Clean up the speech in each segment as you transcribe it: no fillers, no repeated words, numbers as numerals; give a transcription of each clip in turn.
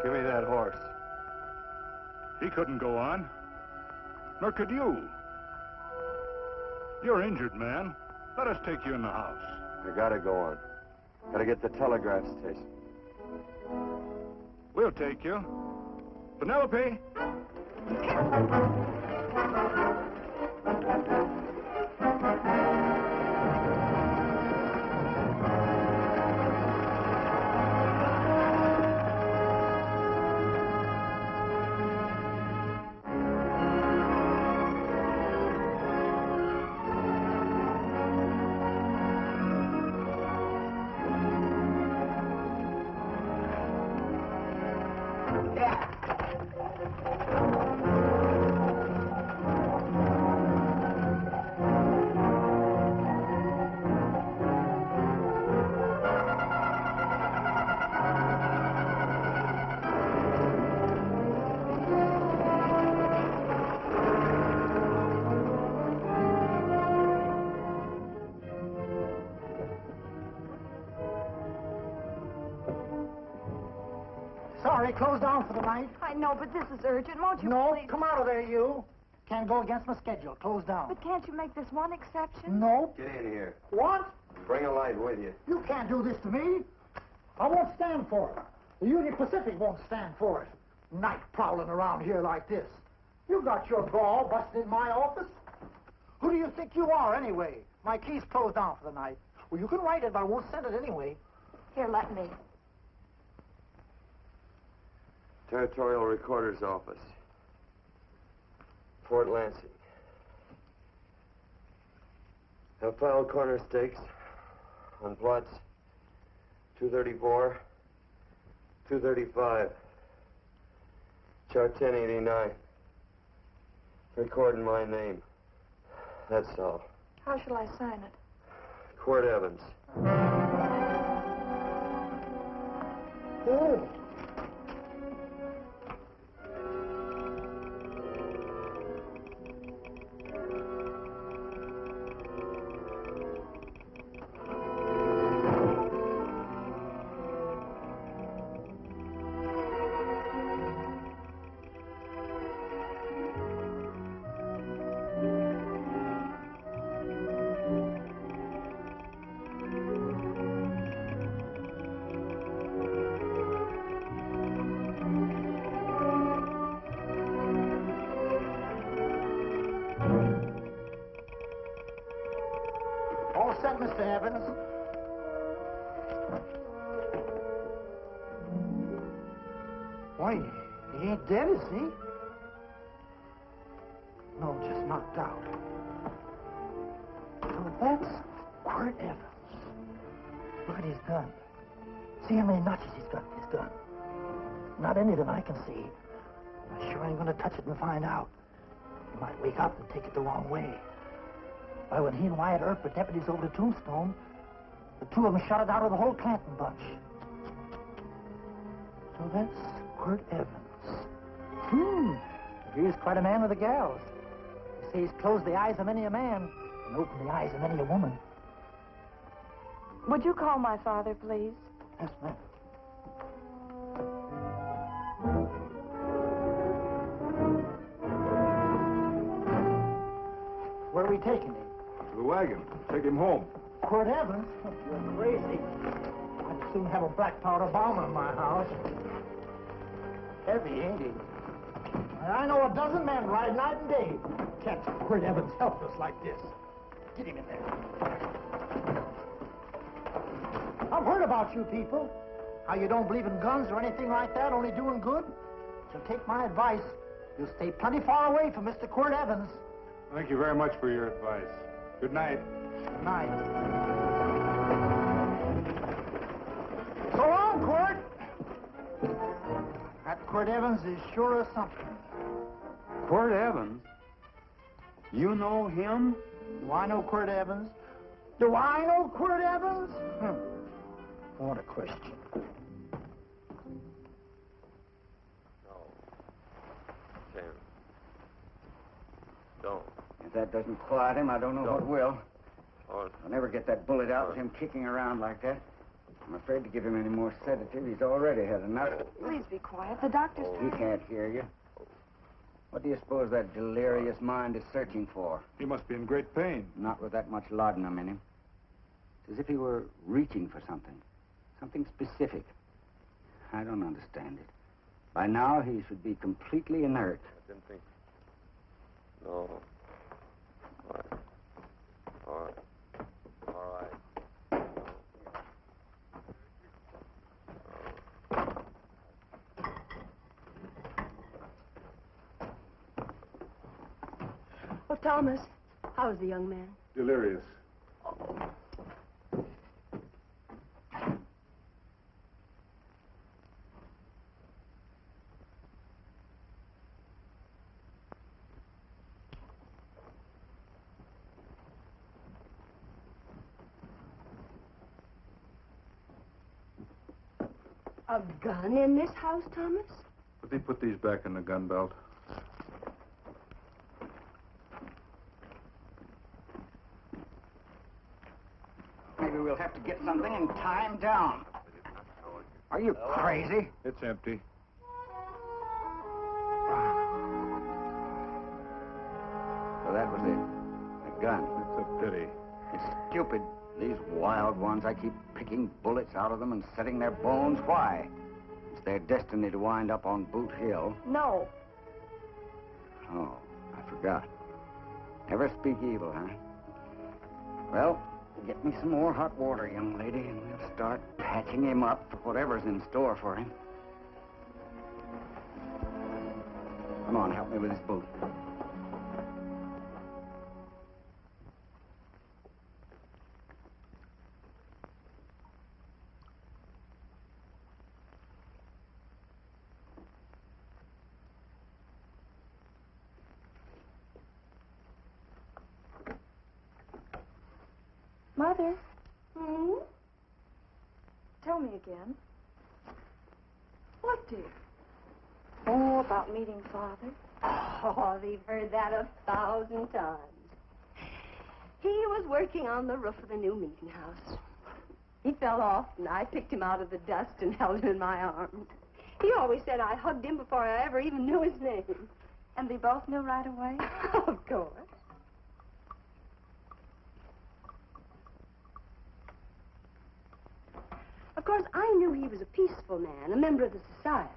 Give me that horse. He couldn't go on. Nor could you. You're injured, man. Let us take you in the house. I gotta go on. Gotta get to the telegraph station. We'll take you. Penelope! Sorry, closed down for the night. I know, but this is urgent. Won't you No, please? come out of there, you. Can't go against my schedule. Closed down. But can't you make this one exception? No. Get in here. What? Bring a light with you. You can't do this to me. I won't stand for it. The Union Pacific won't stand for it. Night prowling around here like this. You got your gall busting in my office? Who do you think you are, anyway? My key's closed down for the night. Well, you can write it, but I won't send it anyway. Here, let me. Territorial Recorder's Office. Fort Lansing. Have filed corner stakes on plots 234, 235, chart 1089. Recording my name. That's all. How shall I sign it? Quirt Evans. Oh. All set, Mr. Evans. Why, he ain't dead, is he? No, just knocked out. So that's Quirt Evans. Look at his gun. See how many notches he's got in his gun. Not any that I can see. I sure ain't gonna touch it and find out. He might wake up and take it the wrong way. Why, when he and Wyatt Earp were deputies over to Tombstone, the two of them shot it out of the whole Clanton bunch. So that's Quirt Evans. He's quite a man with the gals. They say he's closed the eyes of many a man and opened the eyes of many a woman. Would you call my father, please? Yes, ma'am. Where are we taking him? To the wagon. Take him home. Quirt Evans? You're crazy. I'd as soon have a black powder bomber in my house. Heavy, ain't he? I know a dozen men ride night and day. Catch Quirt Evans helpless like this. Get him in there. I've heard about you people. How you don't believe in guns or anything like that, only doing good. So take my advice. You'll stay plenty far away from Mr. Quirt Evans. Thank you very much for your advice. Good night. Good night. So long, Quirt. That Quirt Evans is sure of something. Quirt Evans? You know him? Do I know Quirt Evans? Do I know Quirt Evans? What a question. No. Sam. Don't. If that doesn't quiet him, I don't know what will. Oh, I'll never get that bullet out with him kicking around like that. I'm afraid to give him any more sedative. He's already had enough. Please be quiet. The doctor's He can't hear you. What do you suppose that delirious mind is searching for? He must be in great pain. Not with that much laudanum in him. It's as if he were reaching for something. Something specific. I don't understand it. By now, he should be completely inert. I didn't think. No. All right. All right. All right. Oh, Thomas, how's the young man? Delirious. A gun in this house, Thomas? But they put these back in the gun belt. Maybe we'll have to get something and tie him down. Are you crazy? It's empty. So that was it. A gun. It's a pity. It's stupid. These wild ones, I keep picking bullets out of them and setting their bones. Why? It's their destiny to wind up on Boot Hill. No. Oh, I forgot. Never speak evil, huh? Well, get me some more hot water, young lady, and we'll start patching him up for whatever's in store for him. Come on, help me with his boot. Mother. Tell me again. What, dear? Oh, about meeting Father. Oh, they've heard that 1,000 times. He was working on the roof of the new meeting house. He fell off, and I picked him out of the dust and held him in my arms. He always said I hugged him before I ever even knew his name. And they both knew right away? Of course. Of course, I knew he was a peaceful man, a member of the society.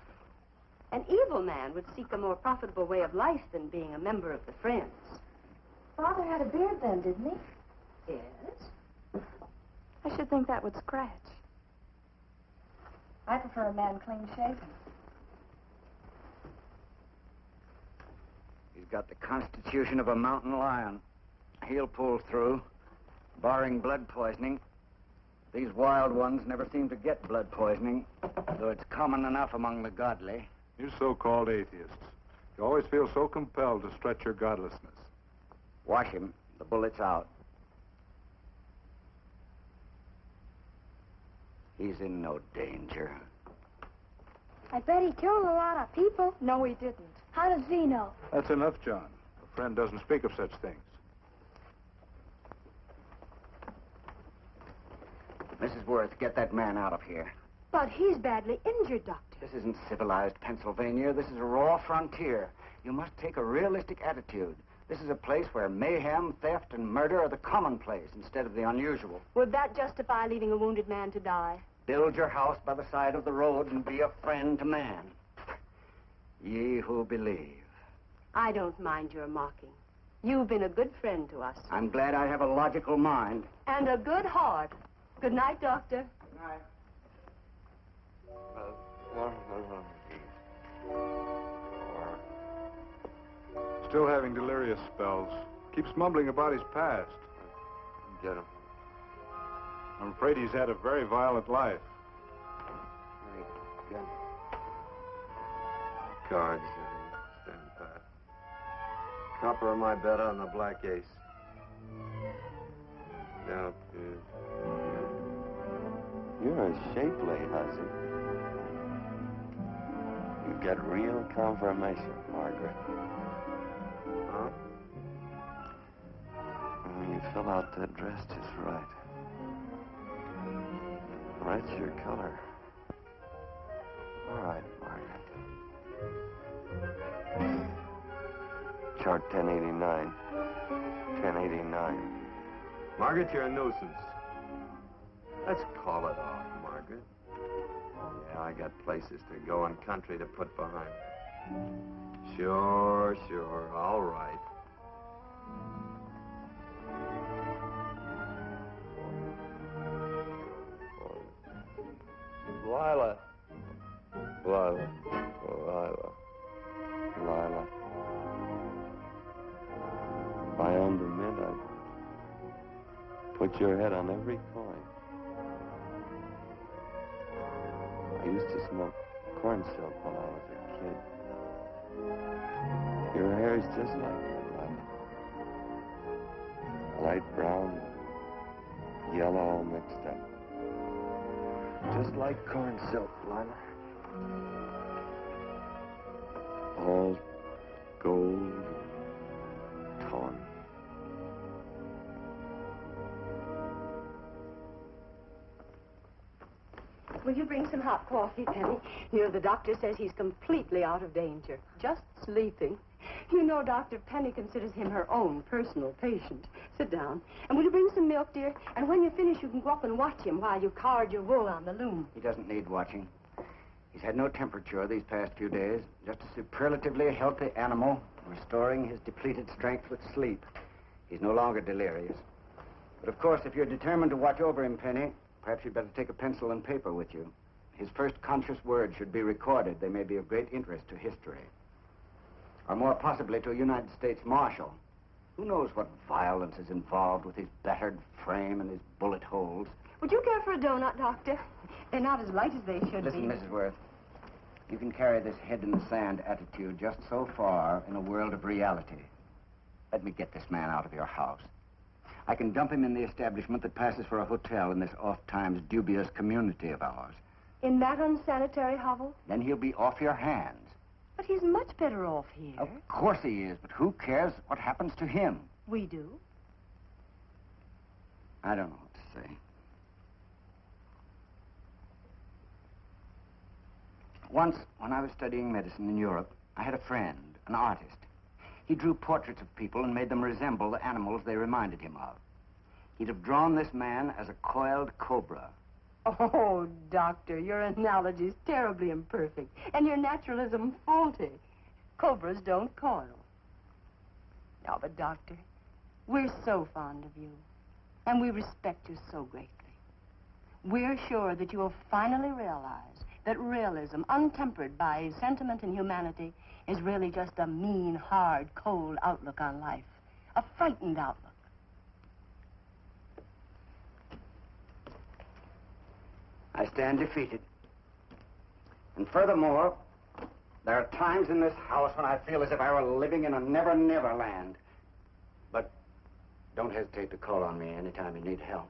An evil man would seek a more profitable way of life than being a member of the Friends. Father had a beard then, didn't he? Yes? I should think that would scratch. I prefer a man clean shaven. He's got the constitution of a mountain lion. He'll pull through, barring blood poisoning. These wild ones never seem to get blood poisoning, though it's common enough among the godly. You so-called atheists. You always feel so compelled to stretch your godlessness. Wash him. The bullet's out. He's in no danger. I bet he killed a lot of people. No, he didn't. How does he know? That's enough, John. A friend doesn't speak of such things. Mrs. Worth, get that man out of here. But he's badly injured, Doctor. This isn't civilized Pennsylvania. This is a raw frontier. You must take a realistic attitude. This is a place where mayhem, theft, and murder are the commonplace instead of the unusual. Would that justify leaving a wounded man to die? Build your house by the side of the road and be a friend to man. Ye who believe. I don't mind your mocking. You've been a good friend to us. I'm glad I have a logical mind. And a good heart. Good night, Doctor. Good night. Still having delirious spells. Keeps mumbling about his past. Get him. I'm afraid he's had a very violent life. Get him. Cards. Stand pat. Copper on my bet on the black ace. Down, You're a shapely hussy. You get real confirmation, Margaret. Huh? You fill out that dress just right. That's your color. All right, Margaret. Chart 1089. 1089. Margaret, you're a nuisance. Let's call it off, Margaret. Yeah, I got places to go and country to put behind. Sure, all right. Lila. Lila. If I owned a mint, I'd put your head on every coin. I used to smoke corn silk when I was a kid. Your hair's just like that, Lila. Light brown, yellow mixed up. Just like corn silk, Lila. All gold, torn. Will you bring some hot coffee, Penny? You know, the doctor says he's completely out of danger. Just sleeping. You know, Dr. Penny considers him her own personal patient. Sit down. And will you bring some milk, dear? And when you finish, you can go up and watch him while you card your wool on the loom. He doesn't need watching. He's had no temperature these past few days. Just a superlatively healthy animal, restoring his depleted strength with sleep. He's no longer delirious. But of course, if you're determined to watch over him, Penny, perhaps you'd better take a pencil and paper with you. His first conscious words should be recorded. They may be of great interest to history. Or more possibly to a United States Marshal. Who knows what violence is involved with his battered frame and his bullet holes. Would you care for a donut, Doctor? They're not as light as they should Listen, be. Mrs. Worth. You can carry this head in the sand attitude just so far in a world of reality. Let me get this man out of your house. I can dump him in the establishment that passes for a hotel in this oft-times dubious community of ours. In that unsanitary hovel? Then he'll be off your hands. But he's much better off here. Of course he is, but who cares what happens to him? We do. I don't know what to say. Once, when I was studying medicine in Europe, I had a friend, an artist. He drew portraits of people and made them resemble the animals they reminded him of. He'd have drawn this man as a coiled cobra. Oh, Doctor, your analogy's terribly imperfect, and your naturalism faulty. Cobras don't coil. Now, but, Doctor, we're so fond of you, and we respect you so greatly. We're sure that you will finally realize that realism, untempered by sentiment and humanity, is really just a mean, hard, cold outlook on life. A frightened outlook. I stand defeated. And furthermore, there are times in this house when I feel as if I were living in a never-never land. But don't hesitate to call on me anytime you need help.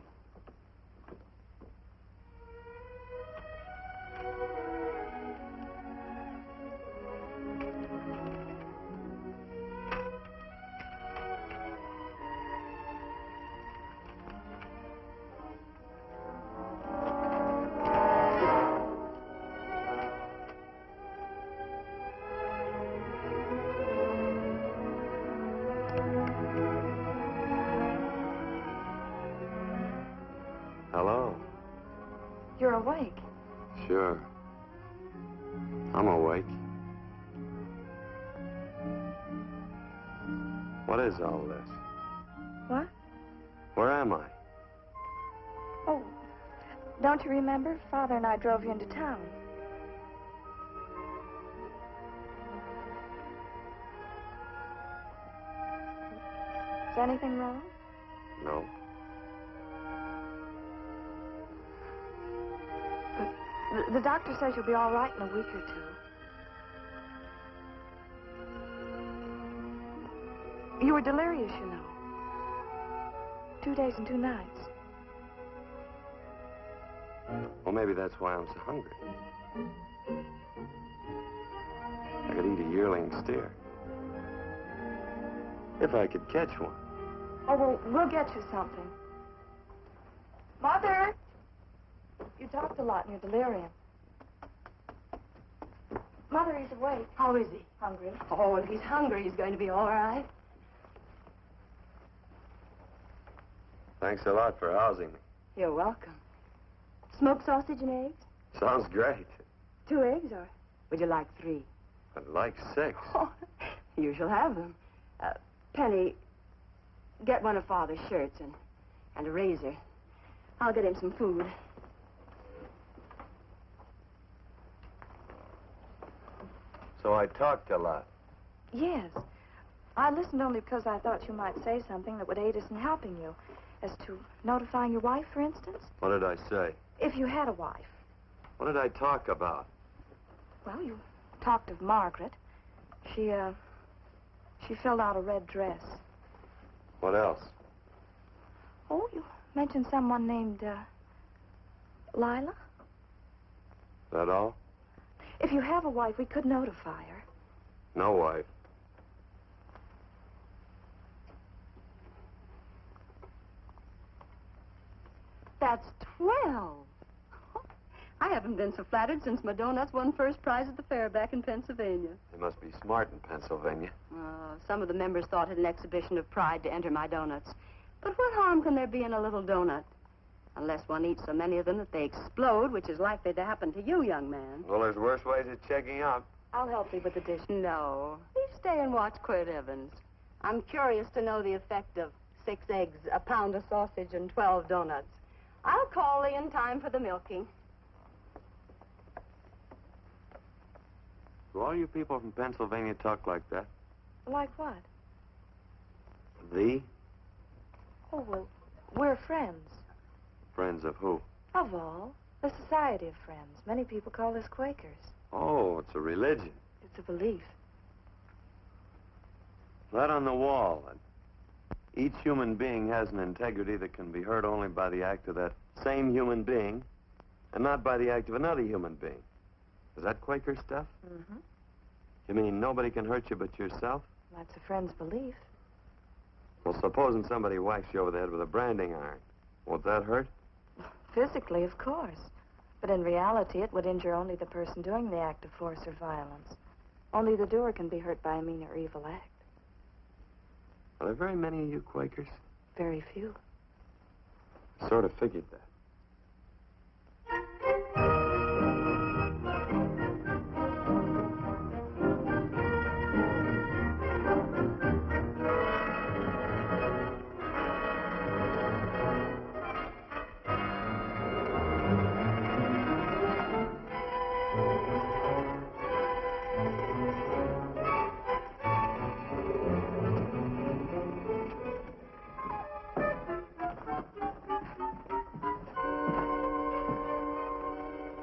Hello. You're awake. Sure. I'm awake. What is all this? What? Where am I? Oh, don't you remember? Father and I drove you into town. Is anything wrong? No. The doctor says you'll be all right in a week or two. You were delirious, you know. 2 days and 2 nights. Well, maybe that's why I'm so hungry. I could eat a yearling steer. If I could catch one. Oh, well, we'll get you something. Mother! You talked a lot in your delirium. Mother, he's awake. How is he? Hungry. Oh, if he's hungry, he's going to be all right. Thanks a lot for housing me. You're welcome. Smoked sausage and eggs? Sounds great. 2 eggs, or would you like 3? I'd like 6. Oh, you shall have them. Penny, get one of Father's shirts and a razor. I'll get him some food. So I talked a lot. Yes. I listened only because I thought you might say something that would aid us in helping you. As to notifying your wife, for instance? What did I say? If you had a wife. What did I talk about? Well, you talked of Margaret. She filled out a red dress. What else? Oh, you mentioned someone named, Lila? That all? If you have a wife, we could notify her. No wife. That's 12. I haven't been so flattered since my donuts won first prize at the fair back in Pennsylvania. They must be smart in Pennsylvania. Some of the members thought it an exhibition of pride to enter my donuts. But what harm can there be in a little donut? Unless one eats so many of them that they explode, which is likely to happen to you, young man. Well, there's worse ways of checking out. I'll help you with the dish. No. You stay and watch Quirt Evans. I'm curious to know the effect of 6 eggs, a pound of sausage, and 12 donuts. I'll call Lee in time for the milking. Do all you people from Pennsylvania talk like that? Like what? The? Oh, well, we're friends. Friends of who? Of all. A society of friends. Many people call us Quakers. Oh, it's a religion. It's a belief. That on the wall. Each human being has an integrity that can be hurt only by the act of that same human being, and not by the act of another human being. Is that Quaker stuff? Mm-hmm. You mean nobody can hurt you but yourself? That's a friend's belief. Well, supposing somebody whacks you over the head with a branding iron. Won't that hurt? Physically, of course. But in reality, it would injure only the person doing the act of force or violence. Only the doer can be hurt by a mean or evil act. Are there very many of you Quakers? Very few. Sort of figured that.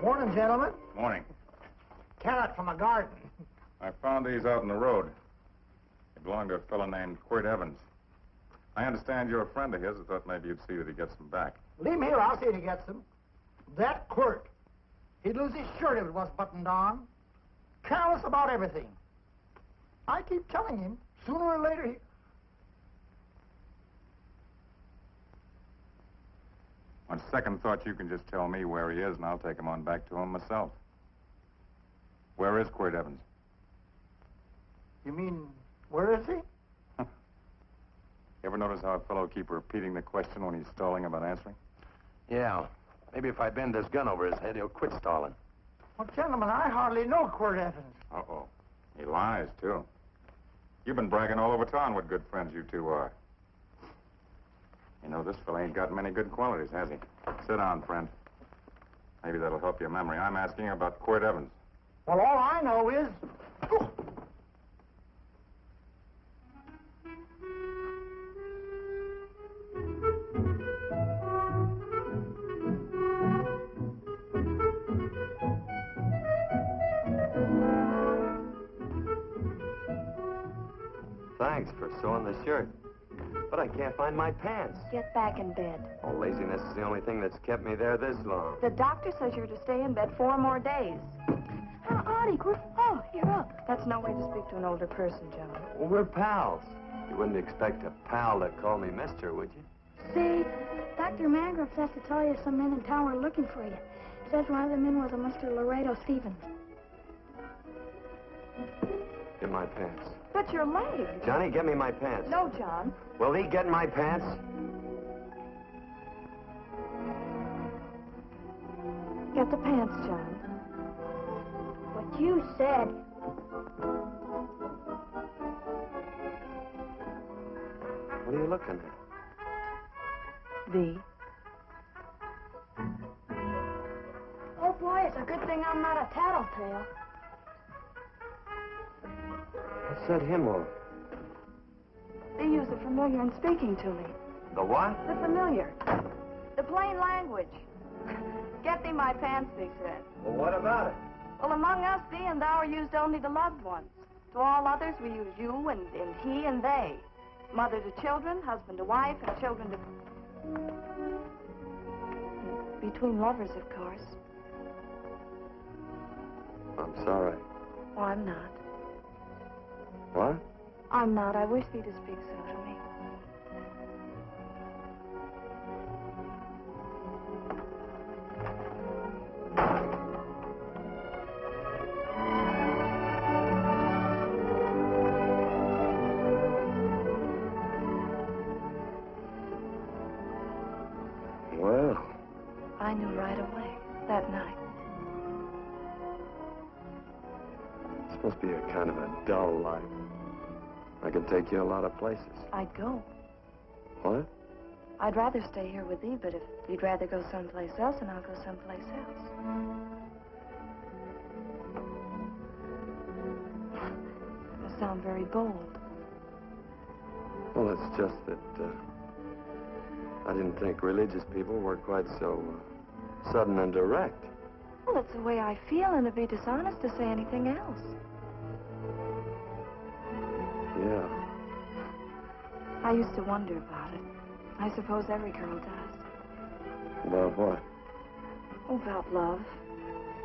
Morning, gentlemen. Morning. Carrot from a garden. I found these out in the road. They belong to a fellow named Quirt Evans. I understand you're a friend of his. I thought maybe you'd see that he gets them back. Leave him here. I'll see if he gets them. That Quirt. He'd lose his shirt if it wasn't buttoned on. Careless about everything. I keep telling him, sooner or later he... On second thought, you can just tell me where he is, and I'll take him on back to him myself. Where is Quirt Evans? You mean, where is he? You ever notice how a fellow keeps repeating the question when he's stalling about answering? Yeah. Maybe if I bend this gun over his head, he'll quit stalling. Well, gentlemen, I hardly know Quirt Evans. Uh-oh. He lies, too. You've been bragging all over town what good friends you two are. You know, this fella ain't got many good qualities, has he? Sit down, friend. Maybe that'll help your memory. I'm asking about Quirt Evans. Well, all I know is... Thanks for sewing the shirt. But I can't find my pants. Get back in bed. Oh, laziness is the only thing that's kept me there this long. The doctor says you're to stay in bed 4 more days. Howdy, Quirt. Oh, you're up. That's no way to speak to an older person, John. Well, we're pals. You wouldn't expect a pal to call me mister, would you? See, Dr. Mangroves has to tell you some men in town are looking for you. Says one of the men was a Mr. Laredo Stevens. Get my pants. But your leg. Johnny, get me my pants. No, John. Will he get my pants? Get the pants, John. What you said. What are you looking at? V. Oh, boy, it's a good thing I'm not a tattletale. What's that hymn of? They use the familiar in speaking to me. The what? The familiar. The plain language. Get thee my pants, they said. Well, what about it? Well, among us, thee and thou are used only to loved ones. To all others, we use you and he and they. Mother to children, husband to wife, and children to... Between lovers, of course. I'm sorry. Oh, I'm not. What? I'm not. I wish thee to speak so to me. Well, I knew right away, that night. this must be a kind of a dull life. I can take you a lot of places. I'd go. What? I'd rather stay here with thee, but if you'd rather go someplace else, then I'll go someplace else. You sound very bold. Well, it's just that I didn't think religious people were quite so sudden and direct. Well, it's the way I feel, and it'd be dishonest to say anything else. Yeah. I used to wonder about it. I suppose every girl does. About what? Oh, about love.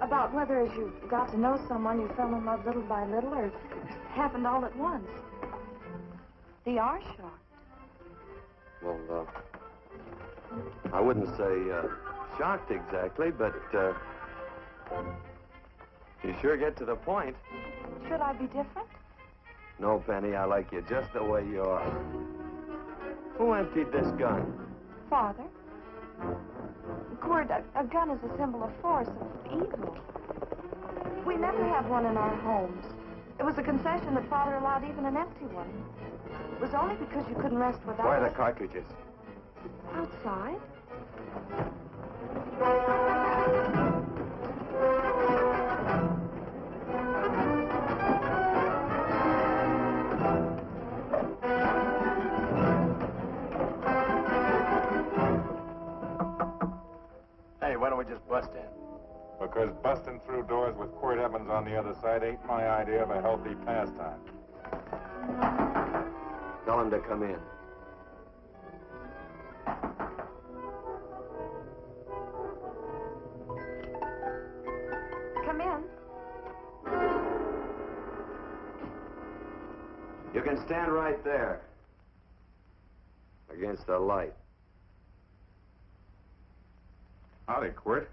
About whether as you got to know someone, you fell in love little by little, or if it happened all at once. They are shocked. Well, I wouldn't say shocked exactly, but you sure get to the point. Should I be different? No, Penny, I like you just the way you are. Who emptied this gun? Father? Quirt, a gun is a symbol of force, of evil. We never have one in our homes. It was a concession that Father allowed even an empty one. It was only because you couldn't rest without Where are it. the cartridges? Outside? Hey, why don't we just bust in? Because busting through doors with Quirt Evans on the other side ain't my idea of a healthy pastime. Tell him to come in. Come in. You can stand right there. Against the light. Howdy, Quirt.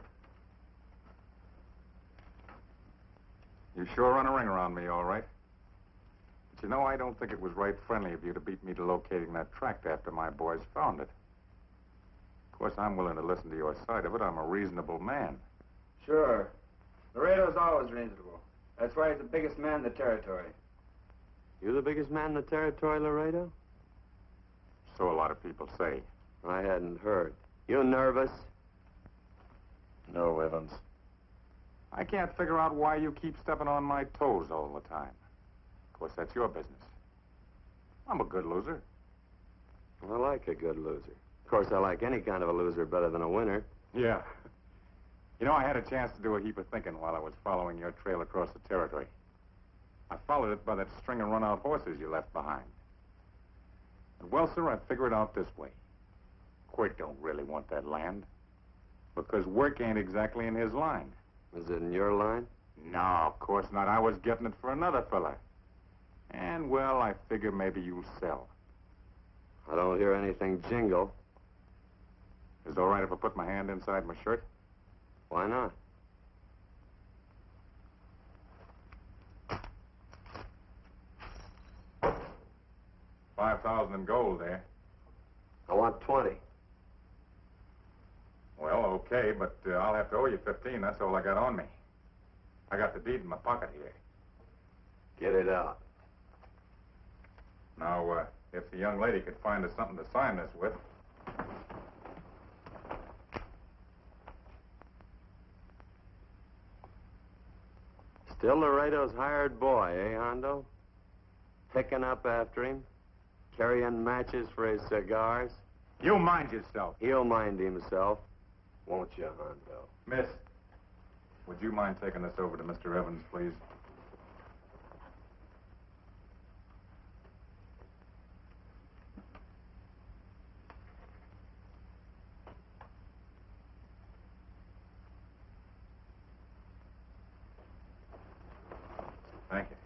You sure run a ring around me, all right. But you know, I don't think it was right friendly of you to beat me to locating that tract after my boys found it. Of course, I'm willing to listen to your side of it. I'm a reasonable man. Sure. Laredo's always reasonable. That's why he's the biggest man in the territory. You the biggest man in the territory, Laredo? So a lot of people say. I hadn't heard. You nervous? No, Evans. I can't figure out why you keep stepping on my toes all the time. Of course, that's your business. I'm a good loser. I like a good loser. Of course, I like any kind of a loser better than a winner. Yeah. You know, I had a chance to do a heap of thinking while I was following your trail across the territory. I followed it by that string of run-out horses you left behind. And well, sir, I figure it out this way. Quirt don't really want that land. Because work ain't exactly in his line. Is it in your line? No, of course not. I was getting it for another fella. And, well, I figure maybe you'll sell. I don't hear anything jingle. Is it all right if I put my hand inside my shirt? Why not? 5,000 in gold there. I want 20. Well, okay, but I'll have to owe you 15. That's all I got on me. I got the deed in my pocket here. Get it out. Now, if the young lady could find us something to sign this with. Still Laredo's hired boy, eh, Hondo? Picking up after him, carrying matches for his cigars. You mind yourself. He'll mind himself, won't you, Hondo? Miss, would you mind taking this over to Mr. Evans, please? Thank you.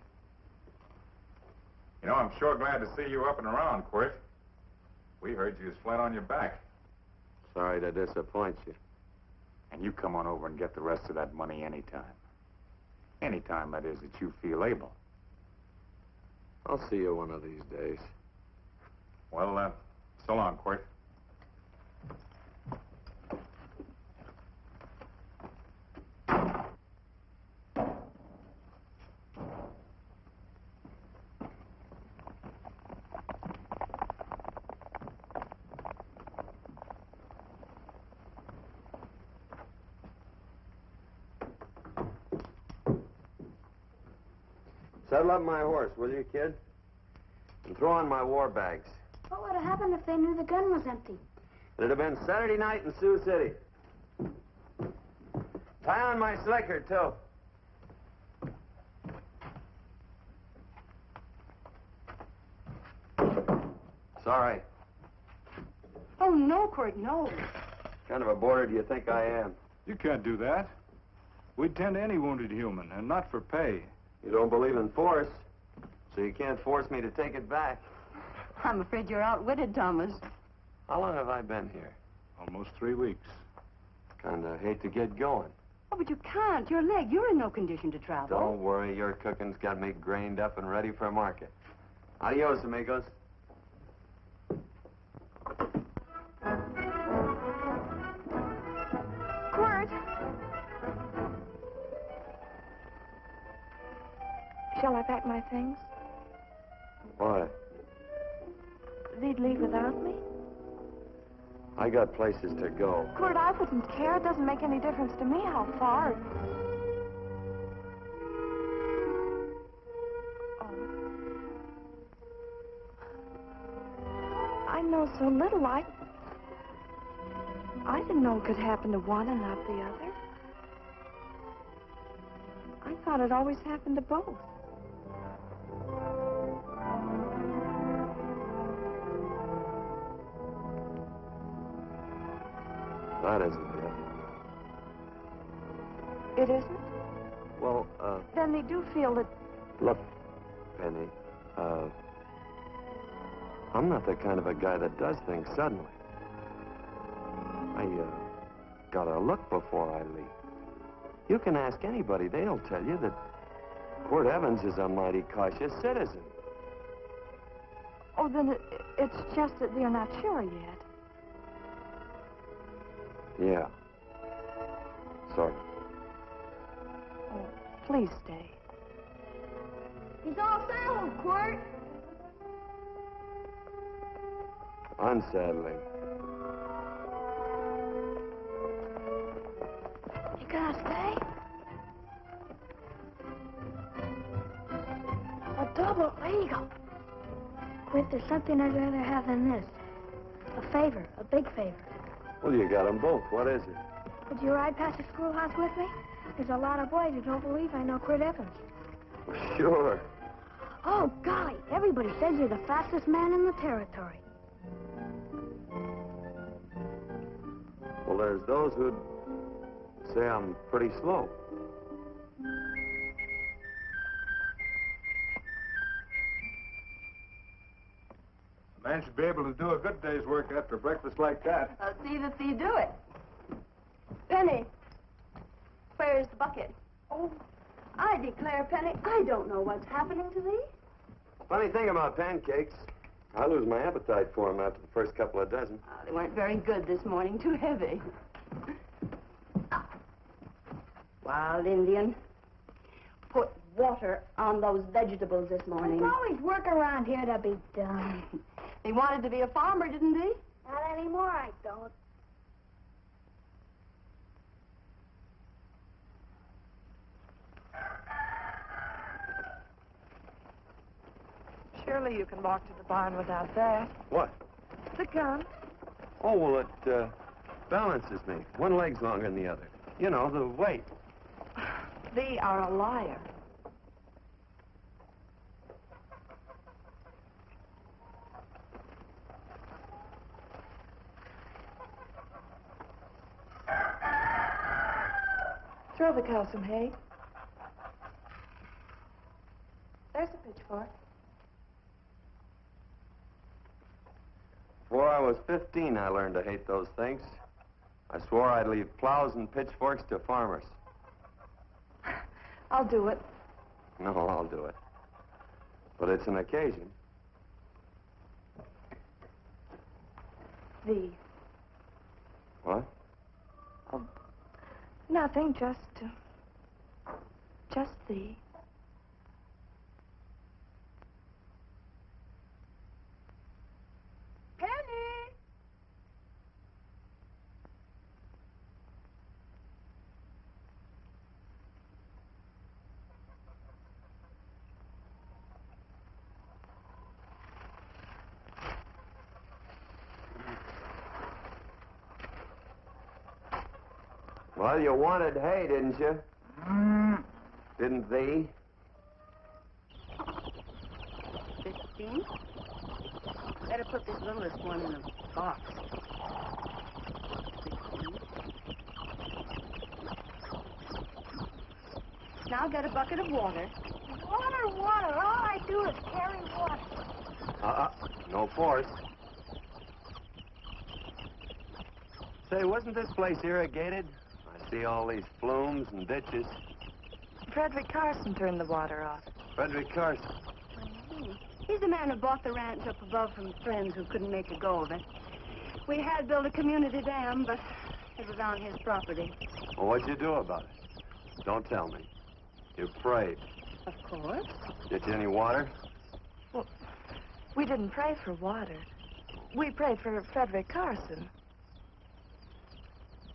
You know, I'm sure glad to see you up and around, Quirt. We heard you was flat on your back. Sorry to disappoint you. And you come on over and get the rest of that money anytime. Anytime, that is, that you feel able. I'll see you one of these days. Well, so long, Quirt. Saddle up my horse, will you, kid? And throw on my war bags. What would have happened if they knew the gun was empty? It'd have been Saturday night in Sioux City. Tie on my slicker, too. Sorry. Oh, no, Quirt, no. What kind of a boarder do you think I am? You can't do that. We'd tend to any wounded human, and not for pay. You don't believe in force, so you can't force me to take it back. I'm afraid you're outwitted, Thomas. How long have I been here? Almost 3 weeks. Kinda hate to get going. Oh, but you can't. Your leg, you're in no condition to travel. Don't worry, your cooking's got me grained up and ready for market. Adios, amigos. Quirt. Shall I pack my things? Why? They'd leave without me? I got places to go. Quirt, I wouldn't care. It doesn't make any difference to me how far. Oh. I know so little. I didn't know it could happen to one and not the other. I thought it always happened to both. That isn't it. It isn't? Well, Then they do feel that... look, Penny, I'm not the kind of a guy that does things suddenly. I, gotta look before I leap. You can ask anybody, they'll tell you that Quirt Evans is a mighty cautious citizen. Oh, then it's just that they're not sure yet. Yeah. Sort of. Oh, please stay. He's all saddled, Quirt. Unsaddling. You gonna stay? A double eagle. Quirt, there's something I'd rather have than this. A favor, a big favor. Well, you got them both. What is it? Would you ride past the schoolhouse with me? There's a lot of boys who don't believe I know Quirt Evans. Sure. Oh, golly, everybody says you're the fastest man in the territory. Well, there's those who'd say I'm pretty slow. A man should be able to do a good day's work after breakfast like that. I'll see that you do it. Penny, where's the bucket? Oh, I declare, Penny, I don't know what's happening to thee. Funny thing about pancakes, I lose my appetite for them after the first couple of dozen. They weren't very good this morning. Too heavy. Wild Indian. Put water on those vegetables this morning. There's always work around here to be done. He wanted to be a farmer, didn't he? Not anymore, I don't. Surely you can walk to the barn without that. What? The gun. Oh, well, it balances me. One leg's longer than the other. You know, the weight. Thee are a liar. Throw the cow some hay. There's a pitchfork. Before I was 15, I learned to hate those things. I swore I'd leave plows and pitchforks to farmers. I'll do it. No, I'll do it. But it's an occasion. Thee. What? Oh, nothing, just thee. Penny! Well, you wanted hay, didn't you? Didn't thee? 15. Better put this littlest one in a box. 16. Now get a bucket of water. Water, water. All I do is carry water. No force. Say, wasn't this place irrigated? I see all these flumes and ditches. Frederick Carson turned the water off. Frederick Carson. He's the man who bought the ranch up above from friends who couldn't make a go of it. We had built a community dam, but it was on his property. Well, what'd you do about it? Don't tell me. You prayed. Of course. Get you any water? Well, we didn't pray for water. We prayed for Frederick Carson.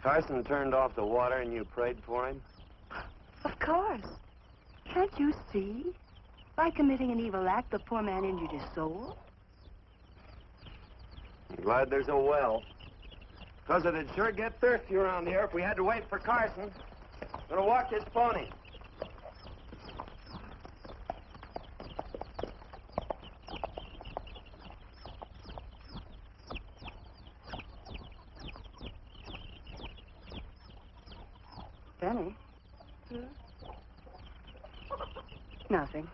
Carson turned off the water and you prayed for him? Of course. Can't you see? By committing an evil act, the poor man injured his soul. I'm glad there's a well. Because it'd sure get thirsty around here if we had to wait for Carson. Gonna walk his pony. Benny? Nothing.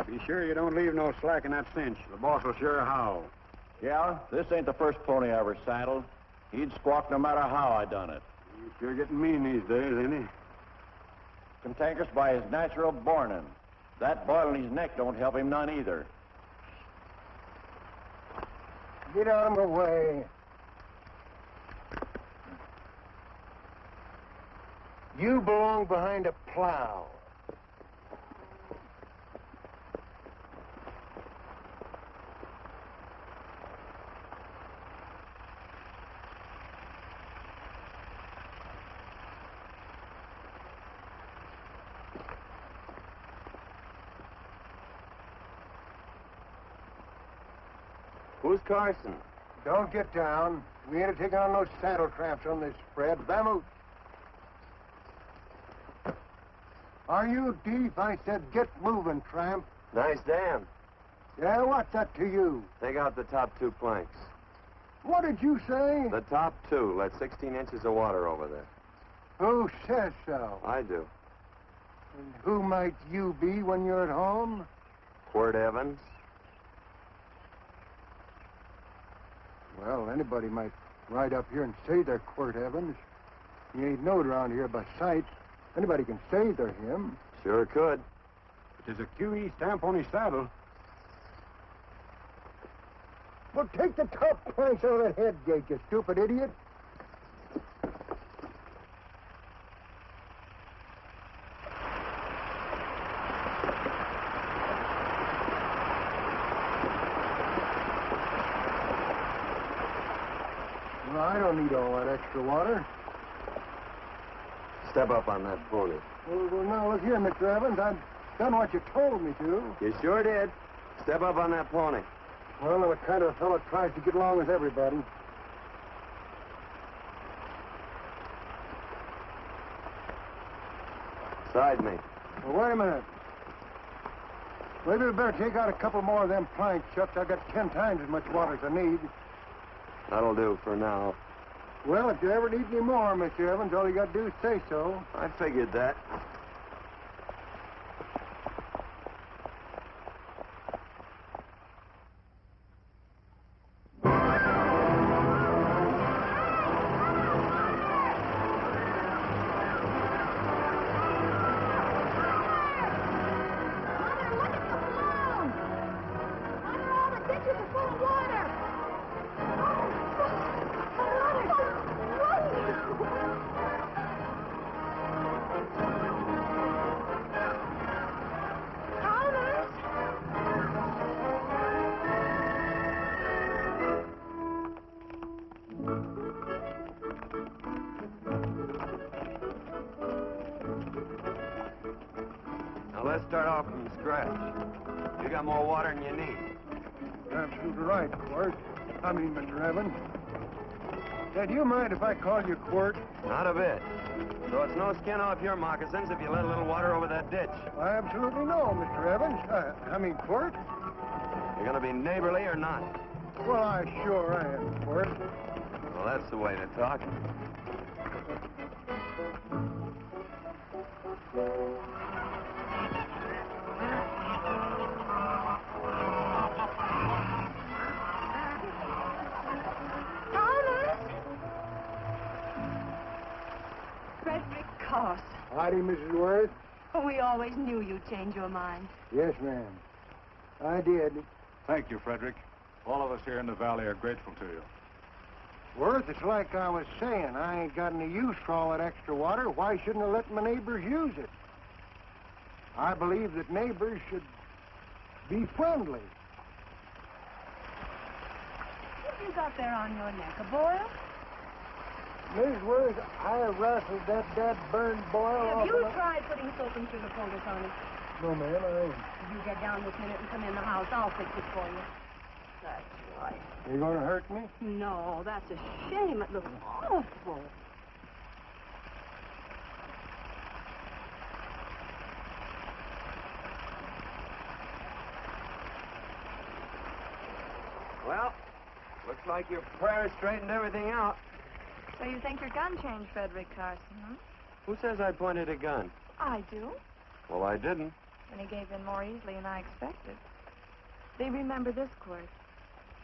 Be sure you don't leave no slack in that cinch. The boss will sure howl. Yeah, this ain't the first pony I ever saddled. He'd squawk no matter how I done it. He's sure getting mean these days, ain't he? Cantankerous by his natural bornin'. That boil in his neck don't help him none either. Get out of my way. You belong behind a plow. Who's Carson? Don't get down. We ain't taking on no saddle tramps on this spread. Vamoose. Are you a thief? I said get moving, tramp. Nice dam. Yeah, what's that to you? Take out the top 2 planks. What did you say? The top 2. Let 16 inches of water over there. Who says so? I do. And who might you be when you're at home? Quirt Evans. Well, anybody might ride up here and say they're Quirt Evans. He ain't knowed around here by sight. Anybody can say they're him. Sure could. But there's a QE stamp on his saddle. Well, take the top planks out of that head gate, you stupid idiot. Well, I don't need all that extra water. Step up on that pony. Well, now, look here, Mr. Evans. I've done what you told me to. You sure did. Step up on that pony. Well, I'm the kind of fellow that tries to get along with everybody. Side me. Well, wait a minute. Maybe we better take out a couple more of them planks, Chuck. I've got 10 times as much water as I need. That'll do for now. Well, if you ever need any more, Mr. Evans, all you got to do is say so. I figured that. Now, let's start off from scratch. You got more water than you need. You're absolutely right, Quirt. I mean, Mr. Evans. Say, do you mind if I call you Quirt? Not a bit. So it's no skin off your moccasins if you let a little water over that ditch. I absolutely know, Mr. Evans. I mean, Quirt. You're going to be neighborly or not? Well, I sure am, Quirt. Well, that's the way to talk. Howdy, Mrs. Worth. We always knew you'd change your mind. Yes, ma'am. I did. Thank you, Frederick. All of us here in the valley are grateful to you. Worth, it's like I was saying. I ain't got any use for all that extra water. Why shouldn't I let my neighbors use it? I believe that neighbors should be friendly. What have you got there on your neck, a boil? Mrs. Worth, I wrestled that burned boil off. Have you tried putting soap and sugar poultice on it? No, ma'am, I ain't. If you get down this minute and come in the house, I'll fix it for you. That's right. You gonna hurt me? No, that's a shame. It looks awful. Well, looks like your prayer straightened everything out. So you think your gun changed Frederick Carson, huh? Who says I pointed a gun? I do. Well, I didn't. And he gave in more easily than I expected. They remember this, Quirt.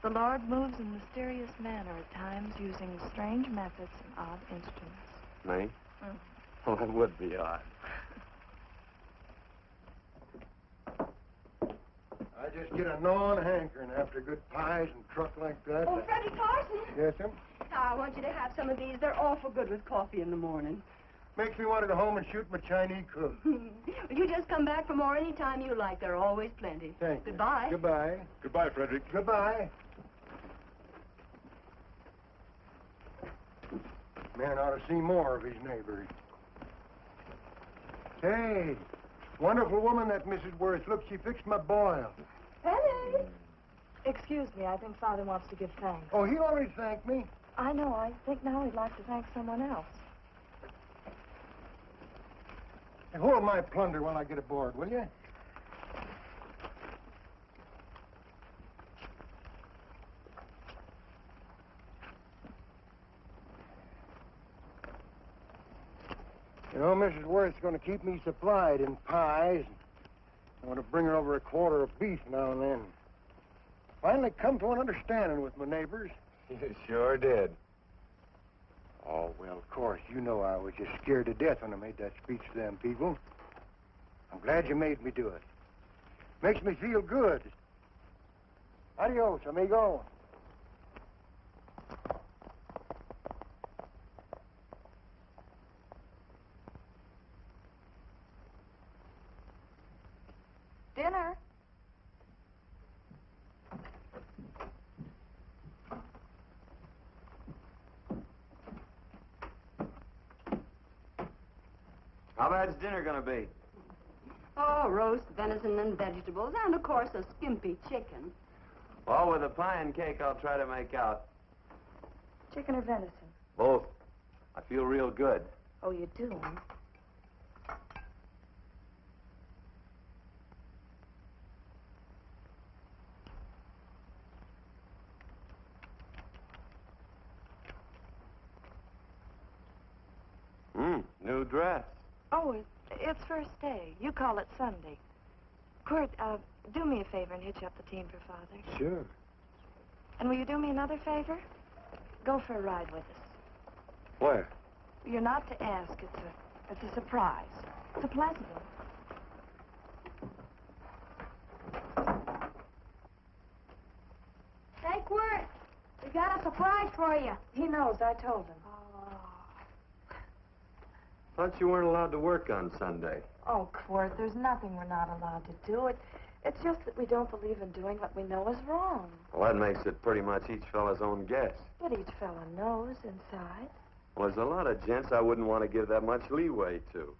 The Lord moves in mysterious manner at times, using strange methods and odd instruments. Me? Mm. Well, it would be odd. I just get a gnawing hankering after good pies and truck like that. Oh, Freddie Carson! Yes, ma'am? I want you to have some of these. They're awful good with coffee in the morning. Makes me want to go home and shoot my Chinese cook. You just come back for more any time you like. There are always plenty. Thank you. Goodbye. Goodbye. Goodbye, Frederick. Goodbye. Man ought to see more of his neighbors. Say, wonderful woman, that Mrs. Worth. Look, she fixed my boil. Penny! Excuse me, I think Father wants to give thanks. Oh, he already thanked me. I know. I think now he'd like to thank someone else. Hey, hold my plunder while I get aboard, will you? You know, Mrs. Worth's going to keep me supplied in pies. I want to bring her over a quarter of beef now and then. Finally come to an understanding with my neighbors. You sure did. Oh, well, of course. You know I was just scared to death when I made that speech to them people. I'm glad you made me do it. Makes me feel good. Adios, amigo. Dinner. How bad's dinner gonna be? Oh, roast venison and vegetables, and of course a skimpy chicken. Well, with a pie and cake, I'll try to make out. Chicken or venison? Both. I feel real good. Oh, you do, huh? New dress. Oh, it's first day. You call it Sunday. Quirt, do me a favor and hitch up the team for Father. Sure. And will you do me another favor? Go for a ride with us. Where? You're not to ask. It's a surprise. It's a pleasant one. Hey, Quirt, we got a surprise for you. He knows. I told him. Thought you weren't allowed to work on Sunday. Oh, Quirt, there's nothing we're not allowed to do. It's just that we don't believe in doing what we know is wrong. Well, that makes it pretty much each fella's own guess. But each fella knows inside. Well, there's a lot of gents I wouldn't want to give that much leeway to.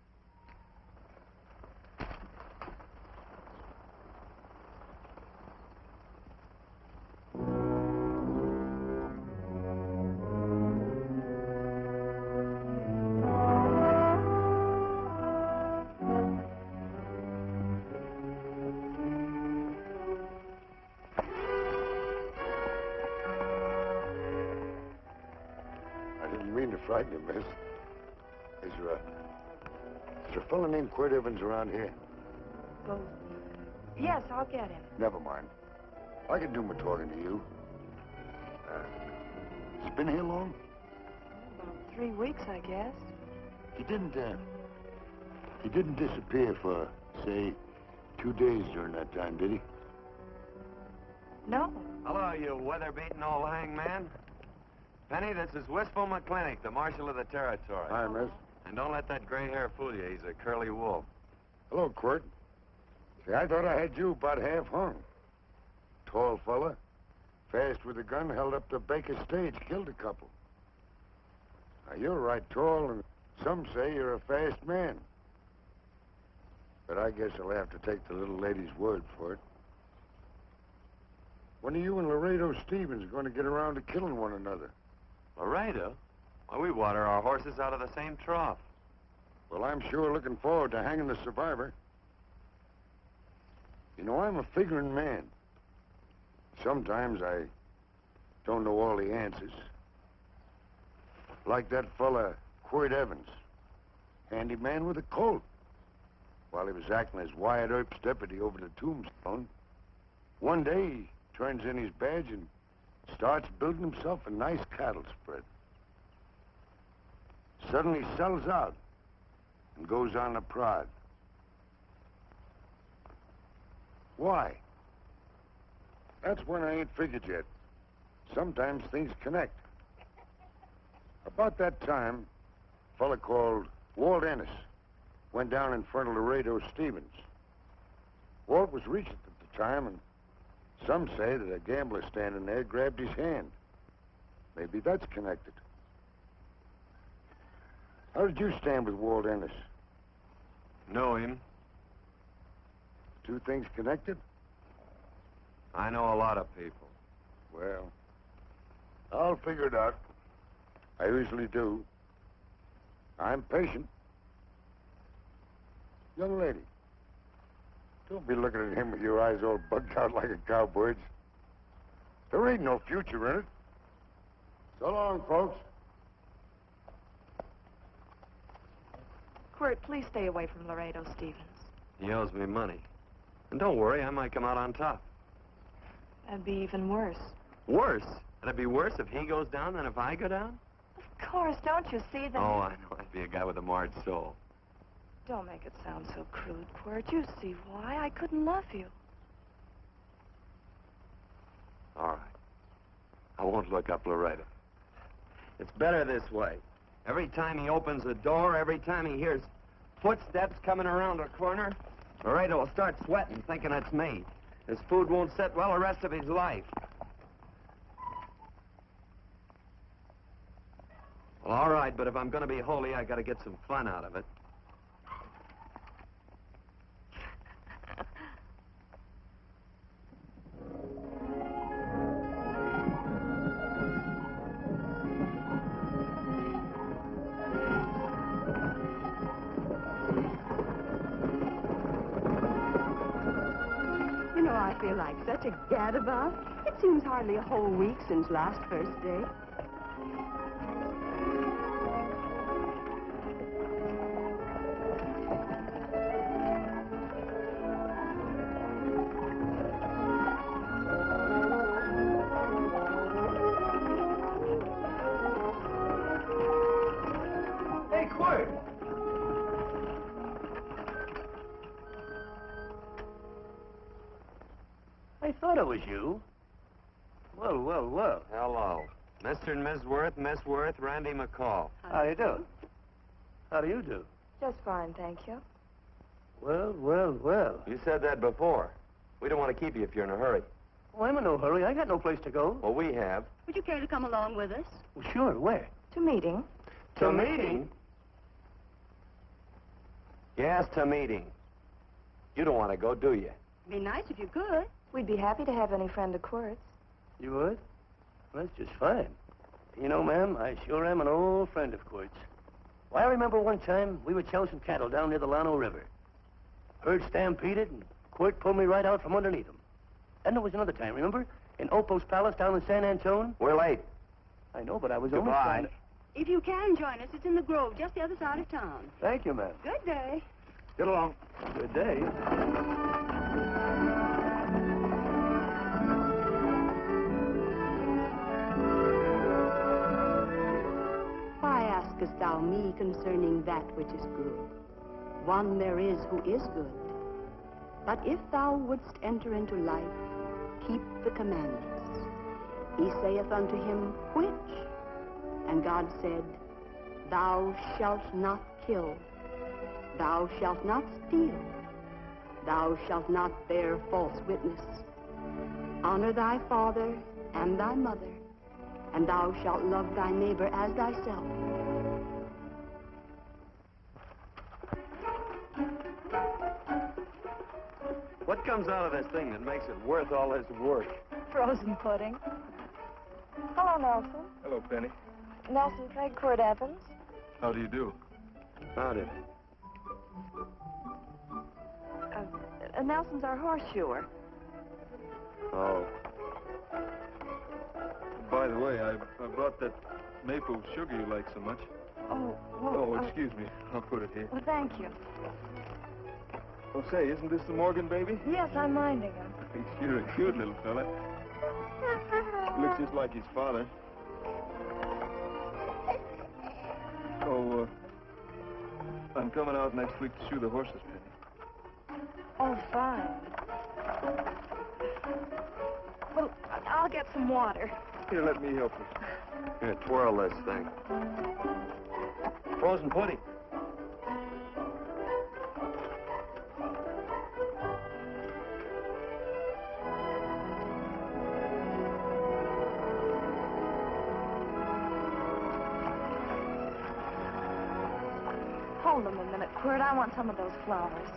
Frighten you, miss. Is there a fellow named Quirt Evans around here? Well, yes, I'll get him. Never mind. I can do my talking to you. He's been here long? About 3 weeks, I guess. He didn't disappear for, say, 2 days during that time, did he? No. Hello, you weather-beaten old hangman. Penny, this is Wistful McClintock, the Marshal of the Territory. Hi, miss. And don't let that gray hair fool you. He's a curly wolf. Hello, Quirt. See, I thought I had you about half hung. Tall fella, fast with a gun, held up the Baker stage, killed a couple. Now, you're right tall, and some say you're a fast man. But I guess I'll have to take the little lady's word for it. When are you and Laredo Stevens going to get around to killing one another? Laredo? Well, we water our horses out of the same trough. Well, I'm sure looking forward to hanging the survivor. You know, I'm a figuring man. Sometimes I don't know all the answers. Like that fella, Quirt Evans. Handy man with a Colt. While he was acting as Wyatt Earp's deputy over the tombstone, one day he turns in his badge and starts building himself a nice cattle spread. Suddenly sells out and goes on a prod. Why? That's when I ain't figured yet. Sometimes things connect. About that time, a fella called Walt Ennis went down in front of Laredo Stevens. Walt was regent at the time, and some say that a gambler standing there grabbed his hand. Maybe that's connected. How did you stand with Walt Ennis? Know him. Two things connected? I know a lot of people. Well, I'll figure it out. I usually do. I'm patient. Young lady, don't be looking at him with your eyes all bugged out like a cowbird's. There ain't no future in it. So long, folks. Quirt, please stay away from Laredo Stevens. He owes me money. And don't worry, I might come out on top. That'd be even worse. Worse? It'd be worse if he goes down than if I go down? Of Of course, don't you see that? Oh, I know. I'd be a guy with a marred soul. Don't make it sound so crude, Quirt. You see why I couldn't love you. All right. I won't look up Laredo. It's better this way. Every time he opens the door, every time he hears footsteps coming around a corner, Laredo will start sweating, thinking it's me. His food won't sit well the rest of his life. Well, all right, but if I'm going to be holy, I got to get some fun out of it. You know, I feel like such a gadabout. It seems hardly a whole week since last first day. Hey, Quirt! I thought it was you. Well, well, well. Hello. Mr. and Miss Worth, Randy McCall. How do you do? How do you do? Just fine, thank you. Well, well, well. You said that before. We don't want to keep you if you're in a hurry. Oh, I'm in no hurry. I got no place to go. Well, we have. Would you care to come along with us? Well, sure. Where? To meeting. To meeting? Yes, to meeting. You don't want to go, do you? Be nice if you could. We'd be happy to have any friend of Quirt's. You would? Well, that's just fine. You know, ma'am, I sure am an old friend of Quirt's. Why, I remember one time we were chasing cattle down near the Llano River. Herd stampeded, and Quirt pulled me right out from underneath him. And there was another time, remember? In Opal's Palace down in San Antone? We're late. I know, but I was Goodbye. only trying to... If you can join us, it's in the Grove, just the other side of town. Thank you, ma'am. Good day. Get along. Good day. Why askest thou me concerning that which is good? One there is who is good. But if thou wouldst enter into life, keep the commandments. He saith unto him, which? And God said, thou shalt not kill. Thou shalt not steal. Thou shalt not bear false witness. Honor thy father and thy mother, and thou shalt love thy neighbor as thyself. What comes out of this thing that makes it worth all this work? Frozen pudding. Hello, Nelson. Hello, Penny. Nelson Craig, Quirt Evans. How do you do? Howdy. Nelson's our horseshoer. Oh. By the way, I brought that maple sugar you like so much. Oh, well... Oh, excuse me. I'll put it here. Well, thank you. Oh, say, isn't this the Morgan baby? Yes, I'm minding him. You're a cute little fella. He looks just like his father. Oh, I'm coming out next week to shoe the horses, Penny. Oh, fine. Well, I'll get some water. Here, let me help you. Here, twirl this thing. Frozen pudding. Hold them a minute, Quirt. I want some of those flowers.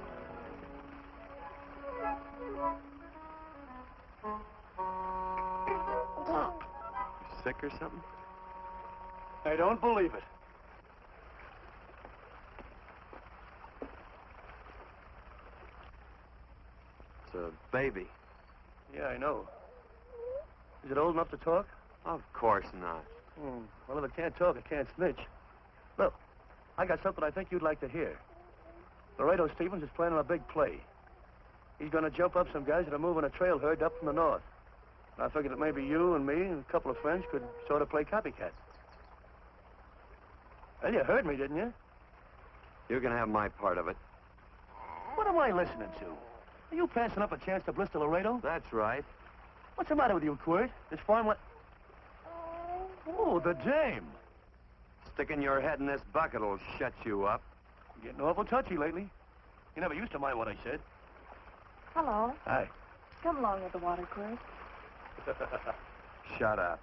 Sick or something? I don't believe it. It's a baby. Yeah, I know. Is it old enough to talk? Of course not. Well, if it can't talk, it can't snitch. Look, I got something I think you'd like to hear. Laredo Stevens is planning a big play. He's going to jump up some guys that are moving a trail herd up from the north. And I figured that maybe you and me and a couple of friends could sort of play copycat. Well, you heard me, didn't you? You can have my part of it. What am I listening to? Are you passing up a chance to blister Laredo? That's right. What's the matter with you, Quirt? This farm what? Oh, the dame. Sticking your head in this bucket will shut you up. You're getting awful touchy lately. You never used to mind what I said. Hello. Hi. Come along with the water, Quirt. Shut up.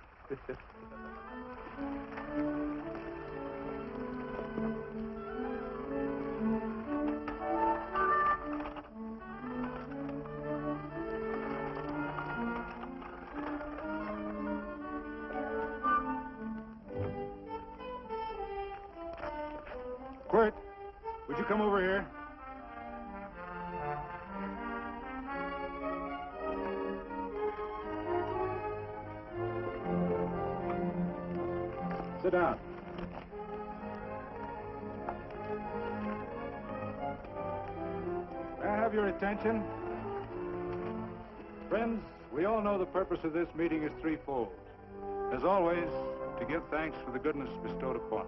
Quirt, would you come over here? Sit down. May I have your attention? Friends, we all know the purpose of this meeting is threefold. As always, to give thanks for the goodness bestowed upon us,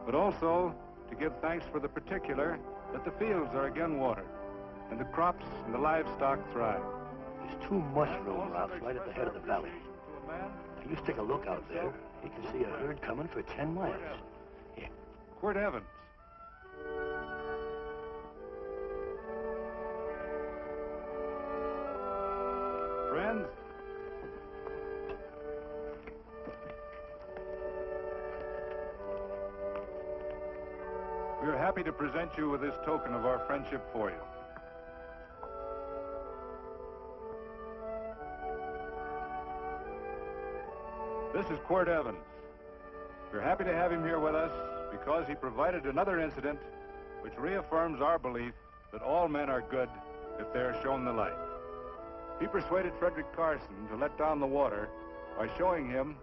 but also to give thanks for the particular that the fields are again watered and the crops and the livestock thrive. There's two mushroom routes right at the head of the valley. If you stick a look out there, you can see a herd coming for 10 miles. Here. Quirt Evans. Friends, we are happy to present you with this token of our friendship for you. This is Quirt Evans. We're happy to have him here with us because he provided another incident which reaffirms our belief that all men are good if they are shown the light. He persuaded Frederick Carson to let down the water by showing him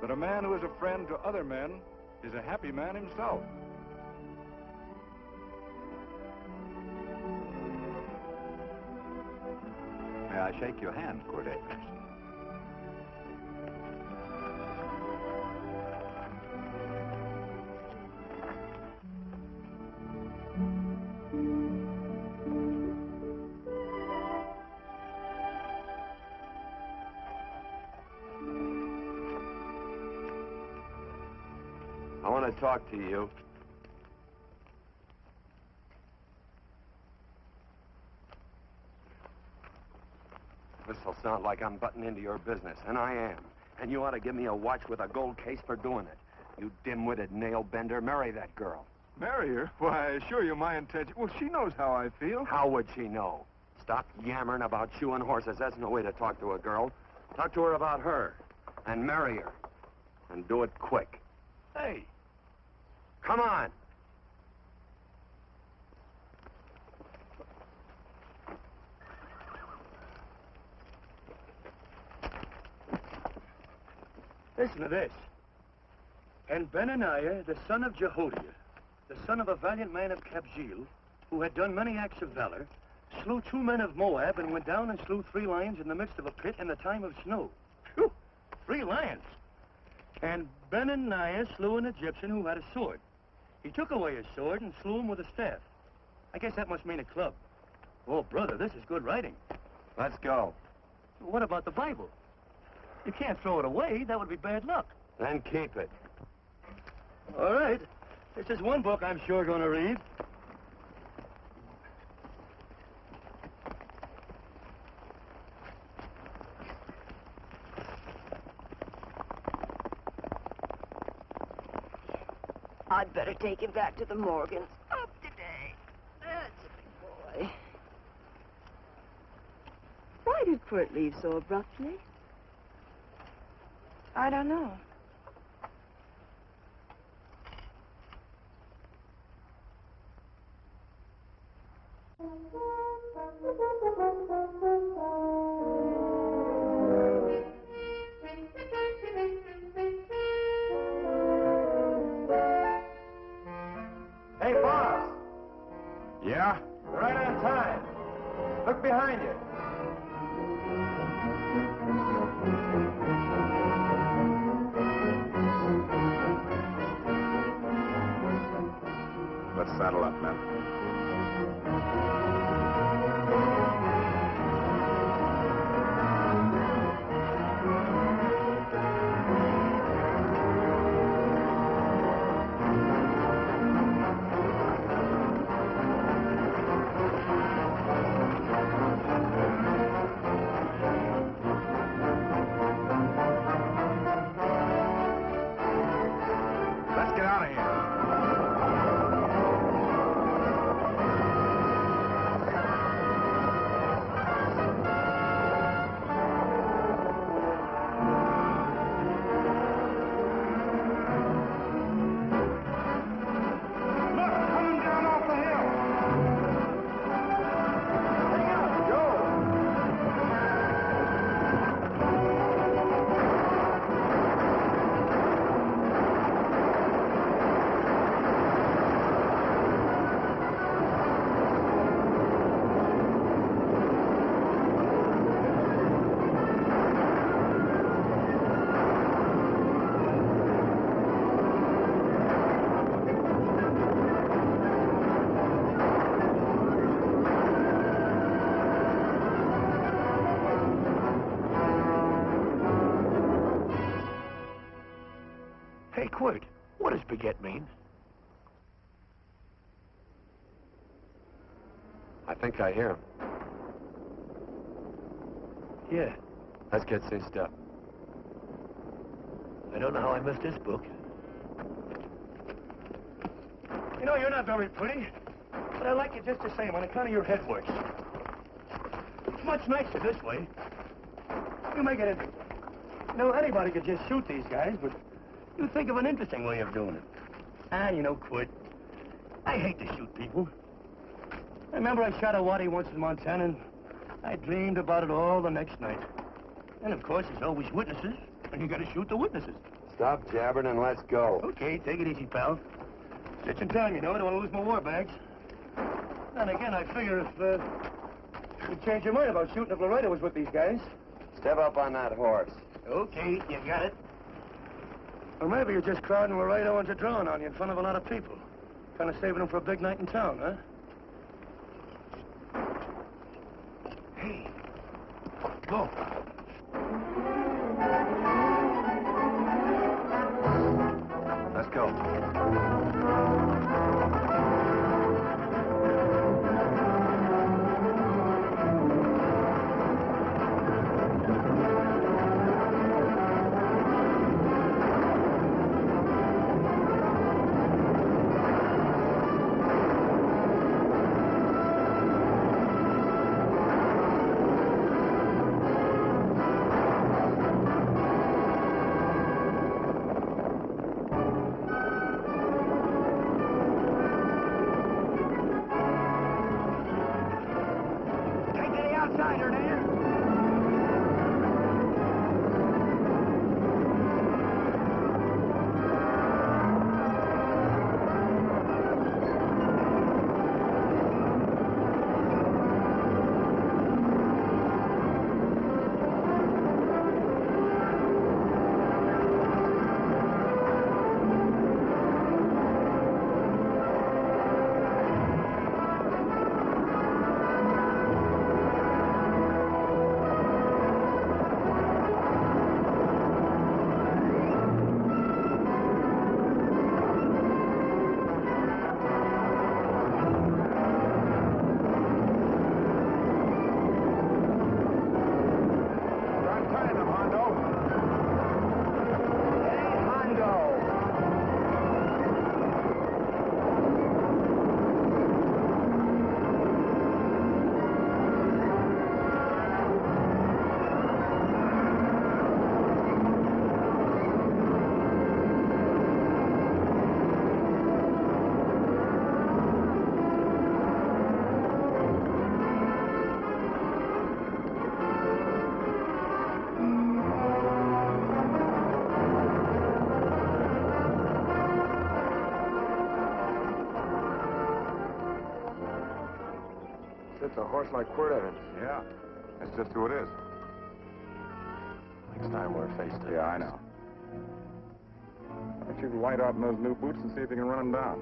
that a man who is a friend to other men is a happy man himself. May I shake your hand, Quirt Evans? I want to talk to you. This'll sound like I'm butting into your business, and I am. And you ought to give me a watch with a gold case for doing it. You dim-witted nail-bender, marry that girl. Marry her? Why, I assure you my intention... Well, she knows how I feel. How would she know? Stop yammering about shoeing horses. That's no way to talk to a girl. Talk to her about her, and marry her. And do it quick. Hey. Come on. Listen to this. And Benaniah, the son of Jehoiada, the son of a valiant man of Kabzeel, who had done many acts of valor, slew 2 men of Moab and went down and slew 3 lions in the midst of a pit in the time of snow. Phew! 3 lions. And Benaniah slew an Egyptian who had a sword. He took away his sword and slew him with a staff. I guess that must mean a club. Oh, brother, this is good writing. Let's go. What about the Bible? You can't throw it away. That would be bad luck. Then keep it. All right. This is one book I'm sure going to read. I'd better take him back to the Morgans. Up today. That's a big boy. Why did Quirt leave so abruptly? I don't know. Hey, boss. Yeah? Right on time. Look behind you. Let's saddle up, men. Let's get out of here. Hey, Quirt, what does baguette mean? I think I hear him. Yeah, Let's get cinched up. I don't know how I missed this book. You know, you're not very pretty, but I like you just the same on account of your head works. It's much nicer this way. You make it interesting. You know, anybody could just shoot these guys, but you think of an interesting way of doing it. And, you know, Quirt, I hate to shoot people. I remember I shot a waddy once in Montana, and I dreamed about it all the next night. And, of course, there's always witnesses, and you gotta shoot the witnesses. Stop jabbering and let's go. Okay, take it easy, pal. Stitching time, you know. I don't want to lose my war bags. And again, I figure if you'd change your mind about shooting if Laredo was with these guys. Step up on that horse. Okay, you got it. Or maybe you're just crowding Laredo into drawing on you in front of a lot of people. Kind of saving them for a big night in town, huh? Hey, go. Let's go. It's a horse like Quirt Evans. Yeah, that's just who it is. Next time we're face to face. Yeah, I know. Why don't you light out in those new boots and see if you can run him down?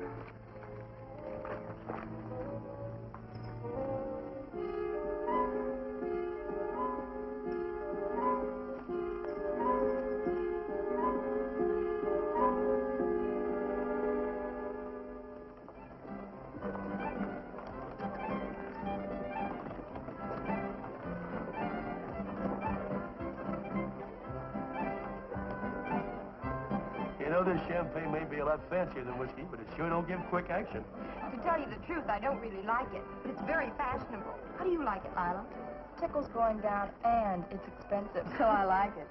know, this champagne may be a lot fancier than whiskey, but it sure don't give quick action. To tell you the truth, I don't really like it, but it's very fashionable. How do you like it, Lila? Tickle's going down, and it's expensive, so I like it.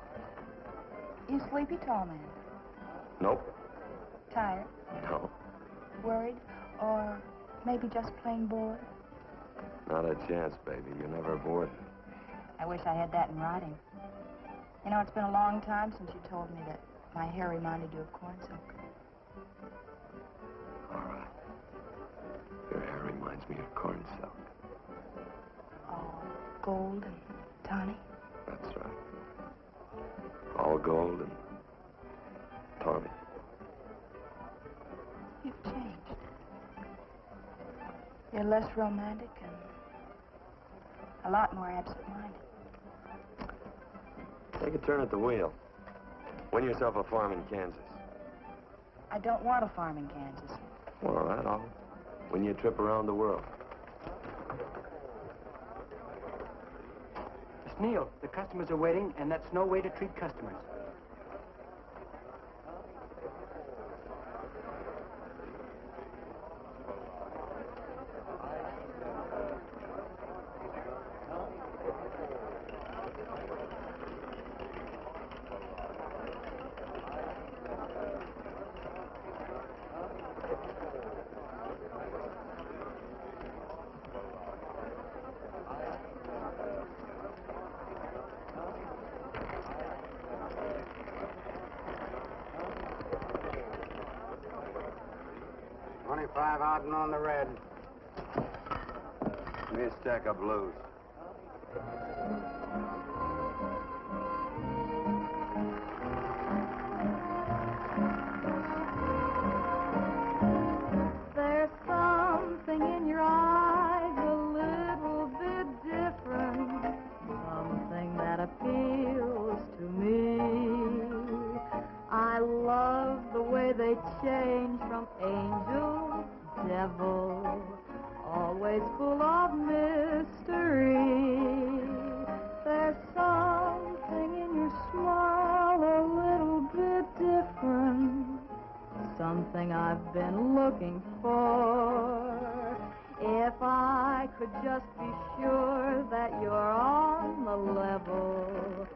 You sleepy, tall man? Nope. Tired? No. Worried? Or maybe just plain bored? Not a chance, baby. You're never bored. I wish I had that in writing. You know, it's been a long time since you told me that my hair reminded you of corn silk. All right. Your hair reminds me of corn silk. All gold and tawny? That's right. All gold and tawny. You've changed. You're less romantic and a lot more absent-minded. Take a turn at the wheel. Win yourself a farm in Kansas. I don't want a farm in Kansas. Well, all right, I'll win you a trip around the world. Miss Neal, the customers are waiting, and that's no way to treat customers. Out and on the red. Give me a stack of blues. There's something in your eyes a little bit different, something that appeals to me. I love the way they change from angel devil, always full of mystery. There's something in your smile a little bit different, something I've been looking for. If I could just be sure that you're on the level,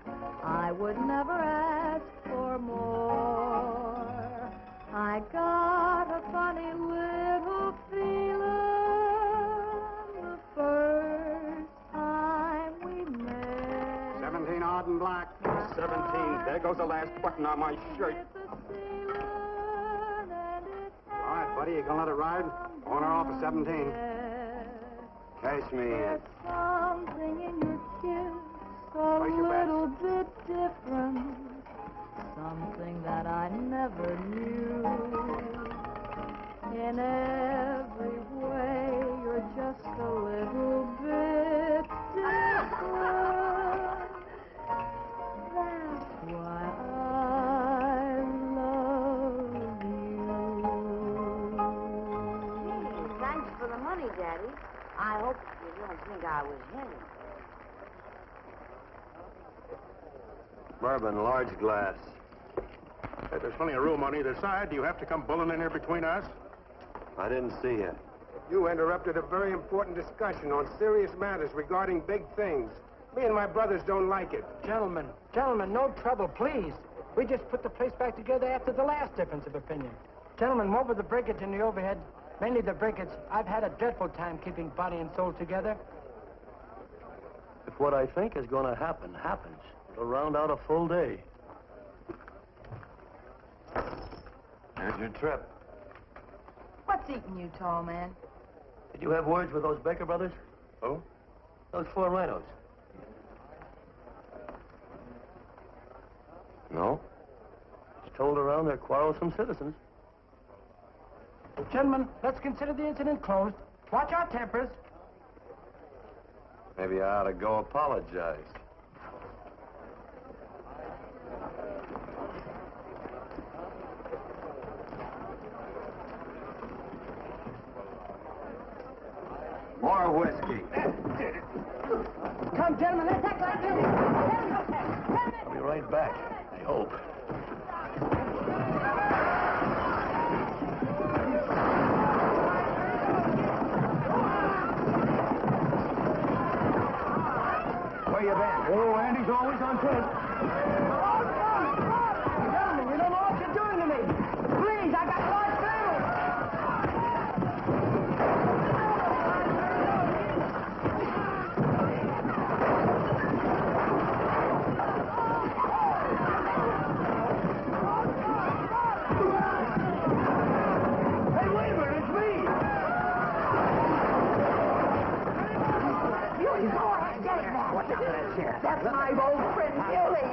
I would never ask for more. I got a funny little feeling the first time we met. 17 odd and black. 17. There goes the last button on my shirt. All right, buddy, you gonna let it ride? On or off of 17? Cash me in. Something in your kiss a little bit different, something that I never knew. In every way, you're just a little bit different. That's why I love you. Thanks for the money, Daddy. I hope you don't think I was him. Bourbon, large glass. Hey, there's plenty of room on either side. Do you have to come bulling in here between us? I didn't see you. You interrupted a very important discussion on serious matters regarding big things. Me and my brothers don't like it. Gentlemen, no trouble, please. We just put the place back together after the last difference of opinion. Gentlemen, what with the breakage and the overhead, mainly the breakage, I've had a dreadful time keeping body and soul together. If what I think is going to happen happens, it'll round out a full day. Here's your trip. What's eating you, tall man? Did you have words with those Baker brothers? Who? Those 4 rhinos. No. It's told around they're quarrelsome citizens. Gentlemen, let's consider the incident closed. Watch our tempers. Maybe I ought to go apologize. More whiskey. Come, gentlemen, let's act like this. I'll be right back, I hope. That's my old friend, Billy.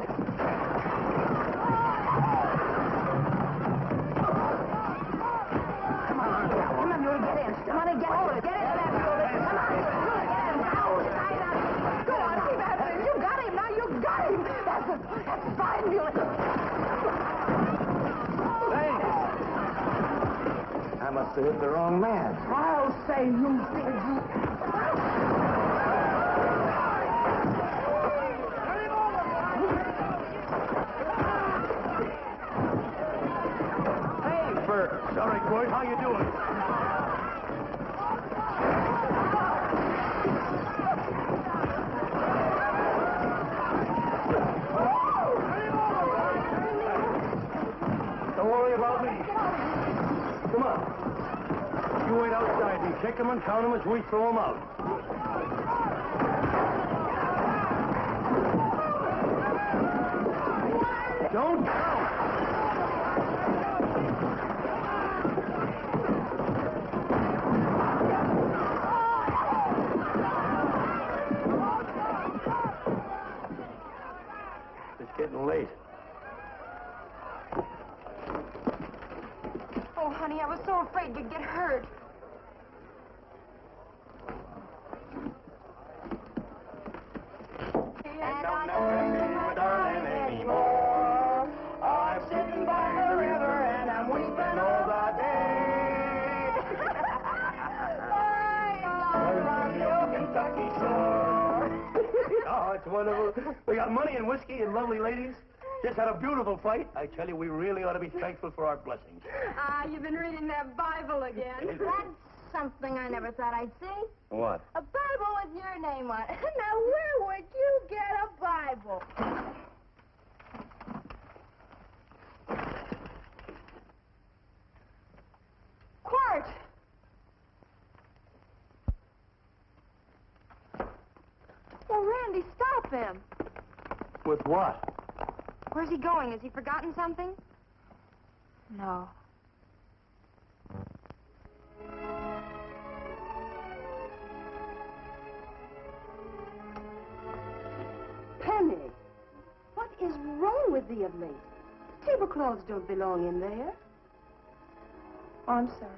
Come on, Muley, get in. Come on and get hold of it. Get into that building. Come on, Muley, get in. Now, sign up. Go on, keep at it. You got him. Now you got him. That's fine, Muley. Thanks. I must have hit the wrong man. I'll say you did. Hey, Bert. Sorry, Quirt. How you doing? Don't worry about me. Come on. You wait outside and check them and count them as we throw them out. Don't count. It's getting late. Oh, honey, I was so afraid you'd get hurt. And I'm never seeing my darling anymore. I'm sitting by the river and I'm weeping all the day. From your Kentucky shore. Oh, it's wonderful. We got money and whiskey and lovely ladies. Just had a beautiful fight. I tell you, we really ought to be thankful for our blessings. Ah, you've been reading that Bible again. That's something I never thought I'd see. What? A Bible with your name on it. Now, where would you get a Bible? Quart! Well, Randy, stop him. With what? Where's he going? Has he forgotten something? No. Penny, what is wrong with thee of late? Tablecloths don't belong in there. Oh, I'm sorry.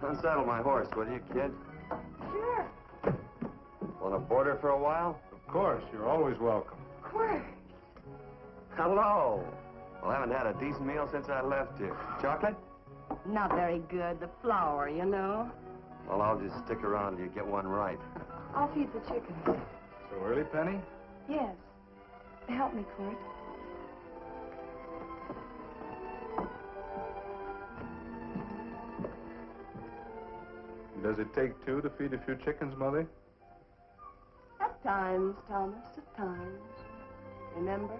Unsaddle my horse, will you, kid? Sure. Want to board her for a while? Of course, you're always welcome. Quart. Hello. Well, I haven't had a decent meal since I left here. Chocolate? Not very good. The flour, you know. Well, I'll just stick around till you get one right. I'll feed the chickens. So early, Penny? Yes. Help me, Quart. Does it take two to feed a few chickens, Mother? At times, Thomas, at times. Remember?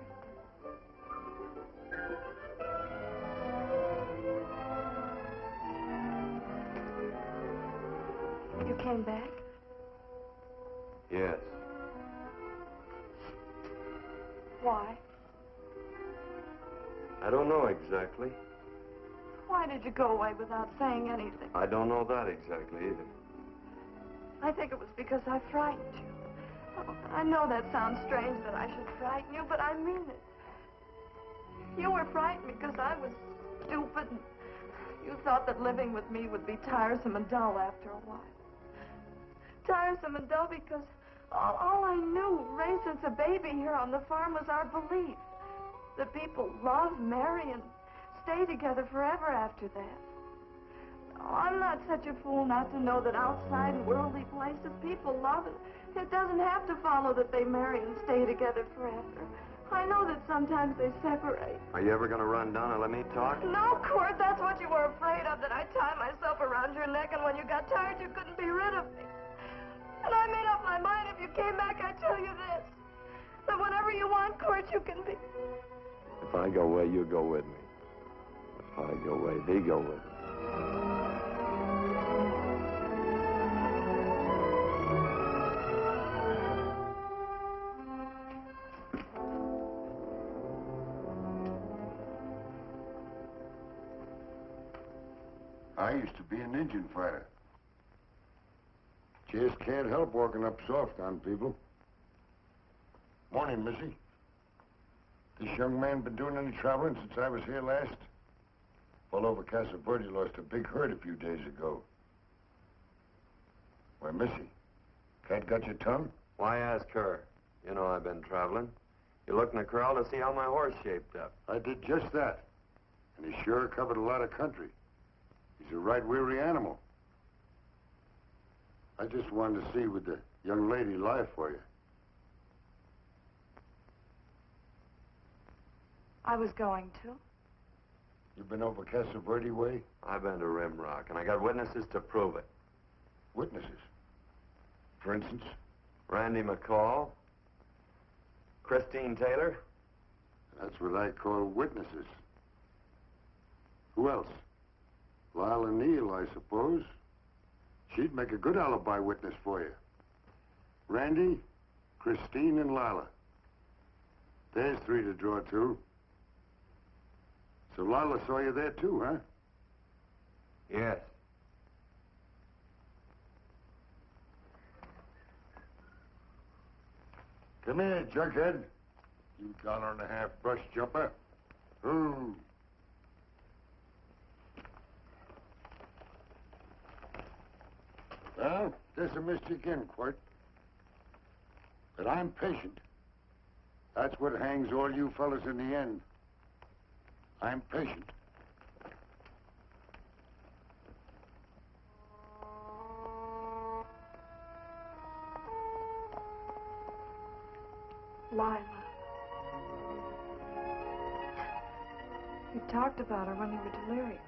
You came back? Yes. Why? I don't know exactly. Why did you go away without saying anything? I don't know that exactly either. I think it was because I frightened you. Oh, I know that sounds strange that I should frighten you, but I mean it. You were frightened because I was stupid and you thought that living with me would be tiresome and dull after a while. Tiresome and dull because all I knew, raised since a baby here on the farm, was our belief that people love, marry, and stay together forever after that. Oh, I'm not such a fool not to know that outside in worldly places people love, and it doesn't have to follow that they marry and stay together forever. I know that sometimes they separate. Are you ever going to run down and let me talk? No, Cord, that's what you were afraid of, that I'd tie myself around your neck, and when you got tired, you couldn't be rid of me. And I made up my mind, if you came back, I'd tell you this, that whenever you want, Cord, you can be. If I go away, you go with me. If I go away, they go with me. I used to be an Indian fighter. Just can't help walking up soft on people. Morning, Missy. This young man been doing any traveling since I was here last? All over Casa Verde lost a big herd a few days ago. Why, Missy, cat got your tongue? Why ask her? You know I've been traveling. You looked in the corral to see how my horse shaped up. I did just that. And he sure covered a lot of country. He's a right weary animal. I just wanted to see would the young lady lie for you. I was going to. You been over Casa Verde way? I've been to Rimrock, and I got witnesses to prove it. Witnesses? For instance? Randy McCall, Christine Taylor. That's what I call witnesses. Who else? Lila Neal, I suppose. She'd make a good alibi witness for you. Randy, Christine, and Lila. There's three to draw to. So Lila saw you there too, huh? Yes. Come here, junkhead. You $1.50 brush jumper. Ooh. Well, dismissed you again, Quirt. But I'm patient. That's what hangs all you fellas in the end. I'm patient. Lila. You talked about her when you were delirious.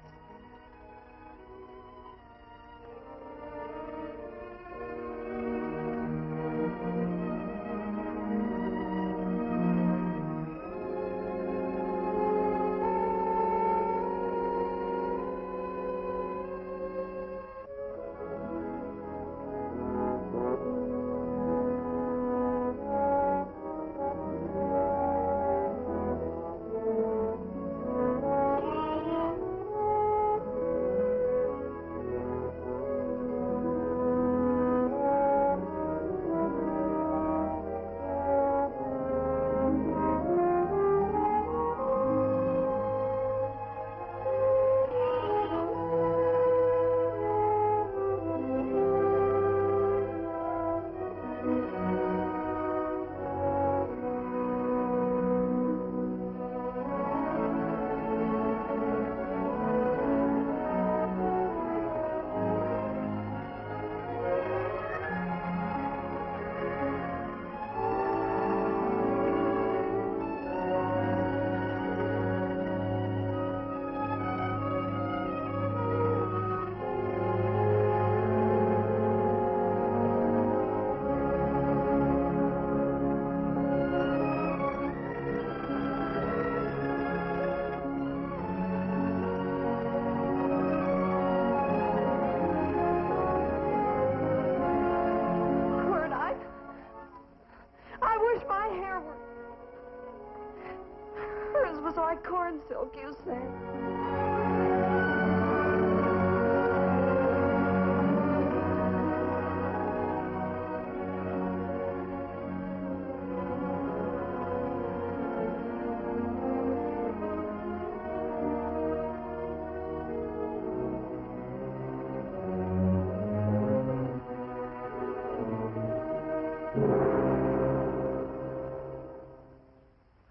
Like corn silk, you say?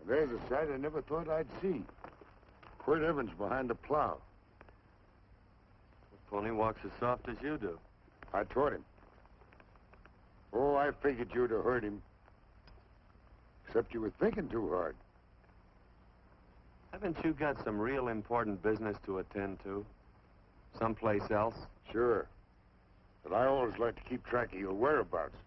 There's a sight I never thought I'd see. Quirt Evans behind the plow. The pony walks as soft as you do. I taught him. Oh, I figured you'd have heard him. Except you were thinking too hard. Haven't you got some real important business to attend to? Someplace else? Sure. But I always like to keep track of your whereabouts.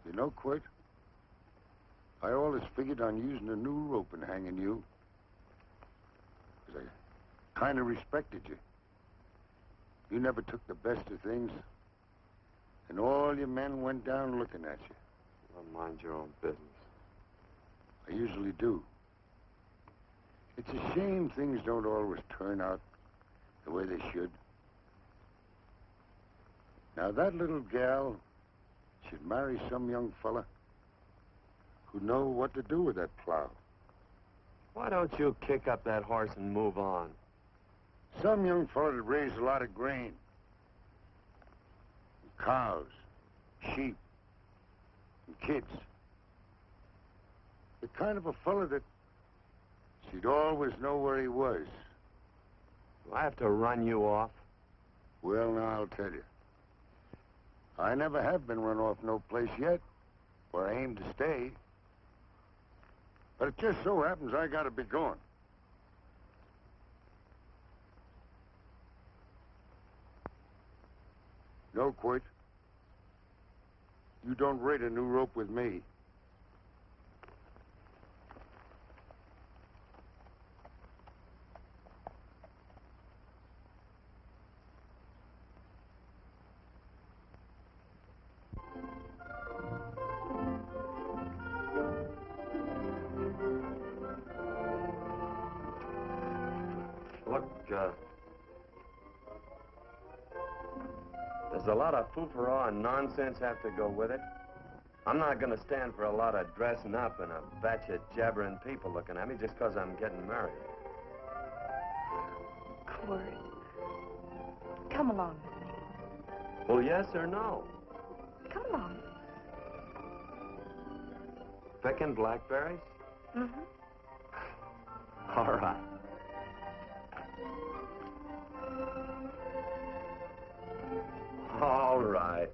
You know, Quirt, I always figured on using a new rope and hanging you. 'Cause I kind of respected you. You never took the best of things, and all your men went down looking at you. Well, mind your own business. I usually do. It's a shame things don't always turn out the way they should. Now, that little gal should marry some young fella who'd know what to do with that plow. Why don't you kick up that horse and move on? Some young fella that raised a lot of grain. And cows, sheep, and kids. The kind of a fella that she'd always know where he was. Do I have to run you off? Well, now, I'll tell you. I never have been run off no place yet, where I aim to stay. But it just so happens I gotta be going. No, Quirt. You don't raid a new rope with me. Look, there's a lot of foo-for-all and nonsense have to go with it. I'm not going to stand for a lot of dressing up and a batch of jabbering people looking at me just because I'm getting married. Cord, come along with me. Well, yes or no? Come along. Picking blackberries? Mm-hmm. All right. All right.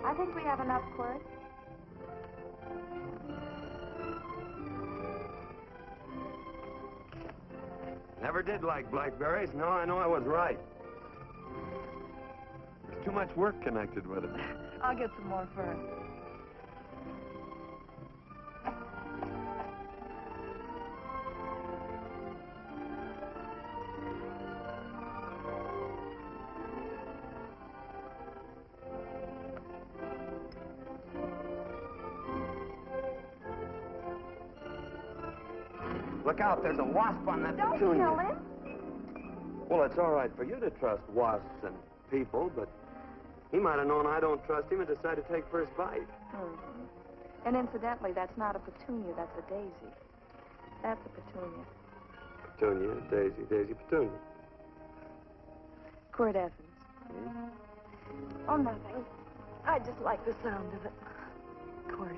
I think we have enough, Cord. Never did like blackberries. No, I know I was right. There's too much work connected with it. I'll get some more first. Look out, there's a wasp on that Don't petunia. kill him. Well, it's all right for you to trust wasps and people, but he might have known I don't trust him and decided to take first bite. Mm-hmm. And incidentally, that's not a petunia, that's a daisy. That's a petunia. Petunia, daisy, daisy, petunia. Cord Evans. Hmm? Oh, nothing. I just like the sound of it. Cord,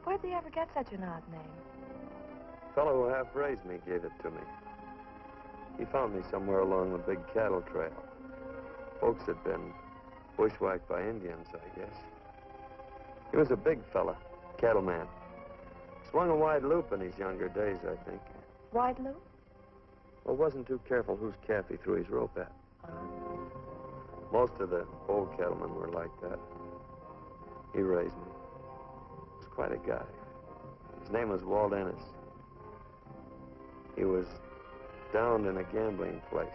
where'd they ever get such an odd name? The fellow who half-raised me gave it to me. He found me somewhere along the big cattle trail. Folks had been bushwhacked by Indians, I guess. He was a big fella, cattleman. Swung a wide loop in his younger days, I think. Wide loop? Well, wasn't too careful whose calf he threw his rope at. Most of the old cattlemen were like that. He raised me. He was quite a guy. His name was Walt Ennis. He was downed in a gambling place.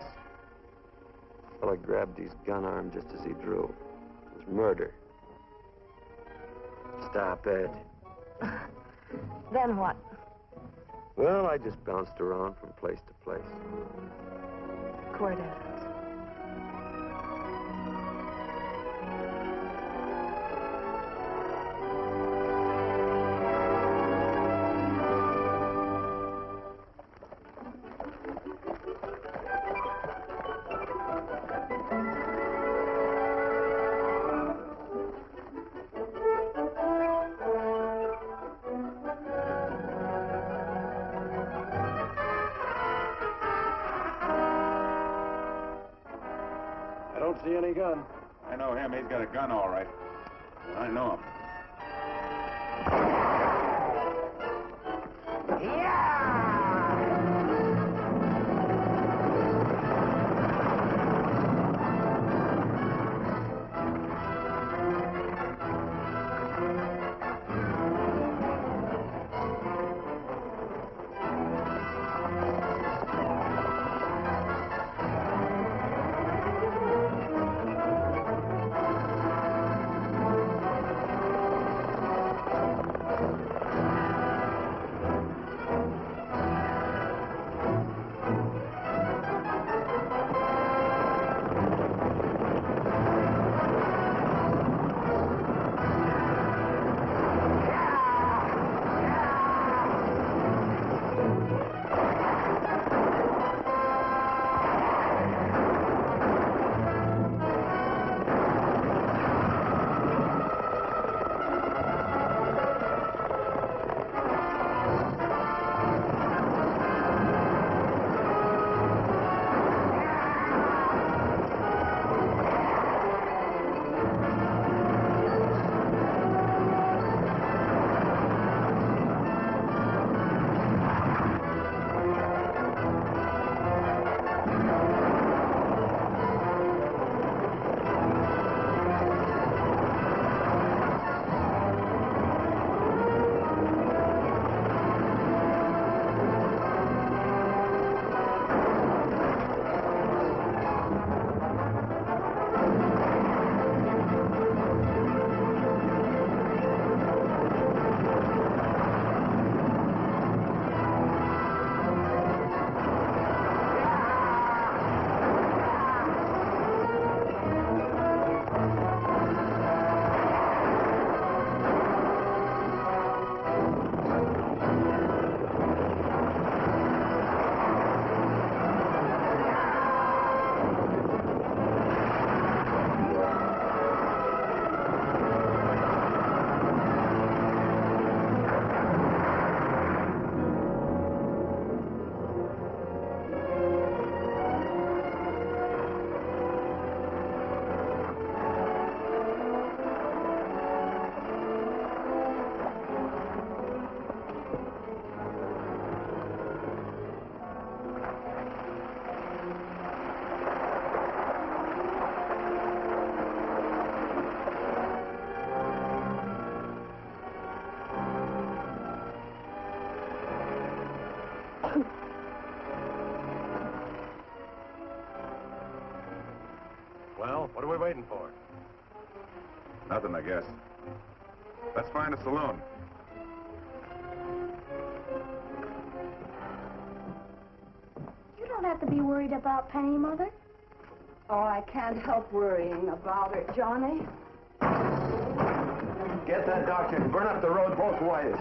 The fella grabbed his gun arm just as he drew. It was murder. Stop it. Then what? Well, I just bounced around from place to place. Cord Evans. I know him. He's got a gun, all right. I know him. Well, what are we waiting for? Nothing, I guess. Let's find a saloon. You don't have to be worried about Penny, Mother. Oh, I can't help worrying about her, Johnny. Get that doctor and burn up the road both ways.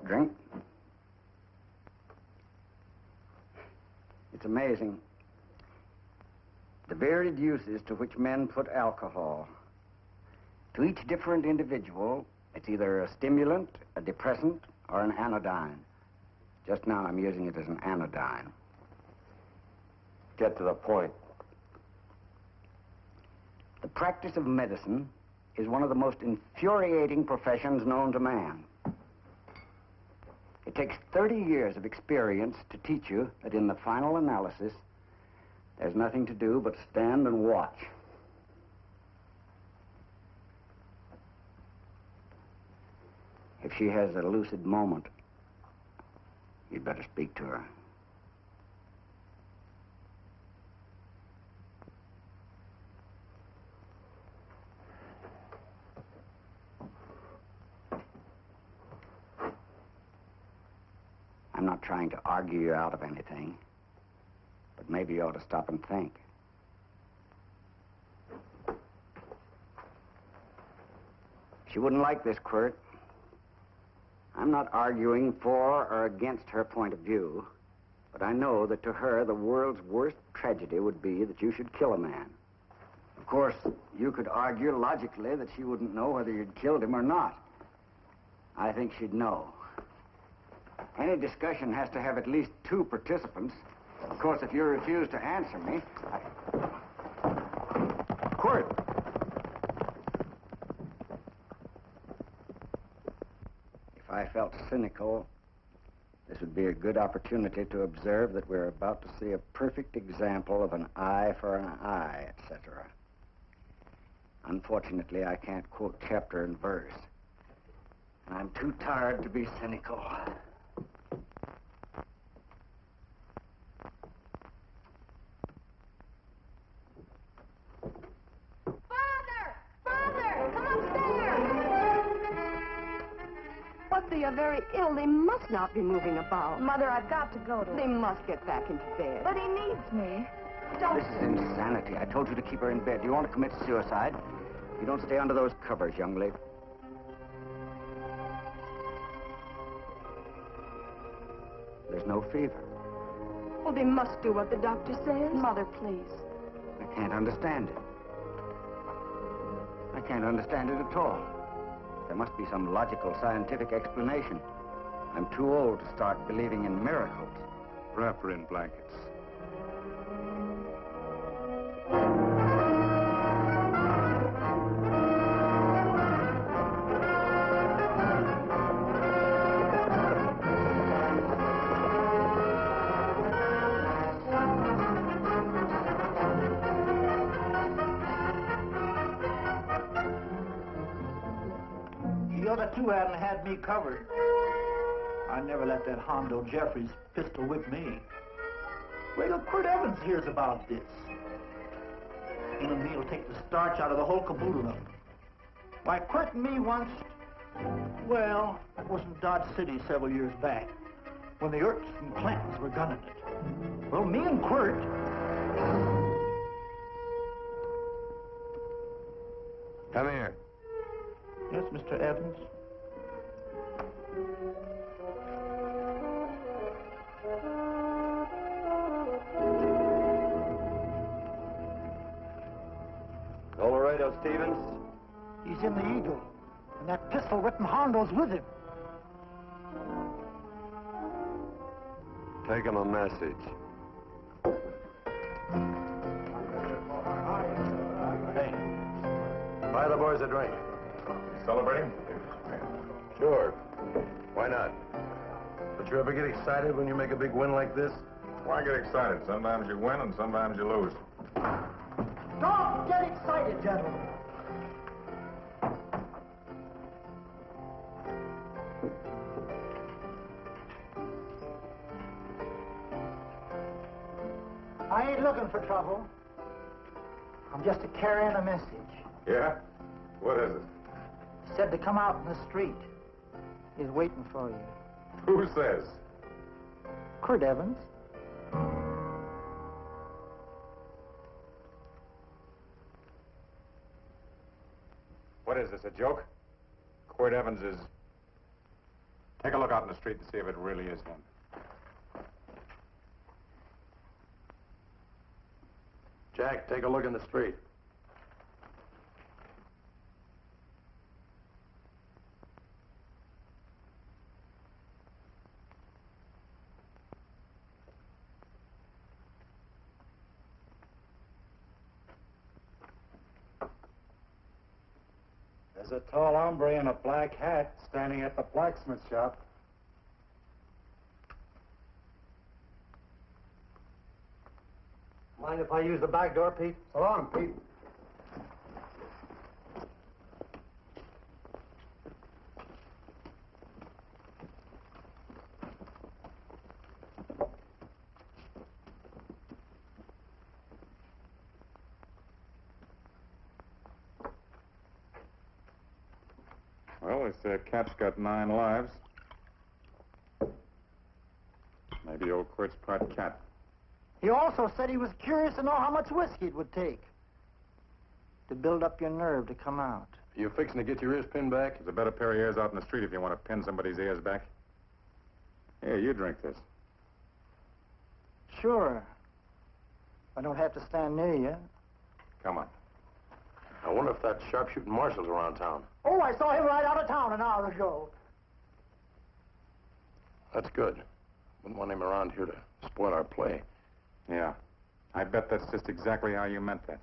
Drink? It's amazing. The varied uses to which men put alcohol. To each different individual, it's either a stimulant, a depressant, or an anodyne. Just now I'm using it as an anodyne. Get to the point. The practice of medicine is one of the most infuriating professions known to man. It takes 30 years of experience to teach you that in the final analysis, there's nothing to do but stand and watch. If she has a lucid moment, you'd better speak to her. I'm not trying to argue you out of anything, but maybe you ought to stop and think. She wouldn't like this, Quirt. I'm not arguing for or against her point of view, but I know that to her, the world's worst tragedy would be that you should kill a man. Of course, you could argue logically that she wouldn't know whether you'd killed him or not. I think she'd know. Any discussion has to have at least two participants. Of course, if you refuse to answer me, Quirt! If I felt cynical, this would be a good opportunity to observe that we're about to see a perfect example of an eye for an eye, etc. Unfortunately, I can't quote chapter and verse. I'm too tired to be cynical. What, they are very ill. They must not be moving about. Mother, I've got to go to They must get back into bed. But he needs me. Don't. This is insanity. I told you to keep her in bed. Do you want to commit suicide? You don't stay under those covers, young lady. There's no fever. Well, they must do what the doctor says. Mother, please. I can't understand it. I can't understand it at all. There must be some logical, scientific explanation. I'm too old to start believing in miracles. Wrap her in blankets. The other two hadn't had me covered. I never let that Hondo Jeffries pistol whip me. Wait till Quirt Evans hears about this. Him and me'll take the starch out of the whole caboodle of them. Why, Quirt and me once, well, that was in Dodge City several years back, when the Erks and Clintons were gunning it. Well, me and Quirt... Come here. Yes, Mr. Evans? Colorado Stevens? He's in the Eagle, and that pistol-whipping Hondo's with him. Take him a message. Hey, buy the boys a drink. Celebrating? Sure. Why not? Don't you ever get excited when you make a big win like this? Why get excited? Sometimes you win and sometimes you lose. Don't get excited, gentlemen. I ain't looking for trouble. I'm just carrying a message. Yeah? What is it? Said to come out in the street. He's waiting for you. Who says? Quirt Evans. What is this, a joke? Quirt Evans is... Take a look out in the street and see if it really is him. Jack, take a look in the street. There's a tall hombre in a black hat standing at the blacksmith shop. Mind if I use the back door, Pete? So long, Pete. Well, this cat's got 9 lives. Quirt's part cat. He also said he was curious to know how much whiskey it would take to build up your nerve to come out. You fixing to get your ears pinned back? There's a better pair of ears out in the street if you want to pin somebody's ears back. Here, you drink this. Sure. I don't have to stand near you. Come on. I wonder if that sharpshooting marshal's around town. Oh, I saw him right out of town an hour ago. That's good. Wouldn't want him around here to spoil our play. Yeah. I bet that's just exactly how you meant that.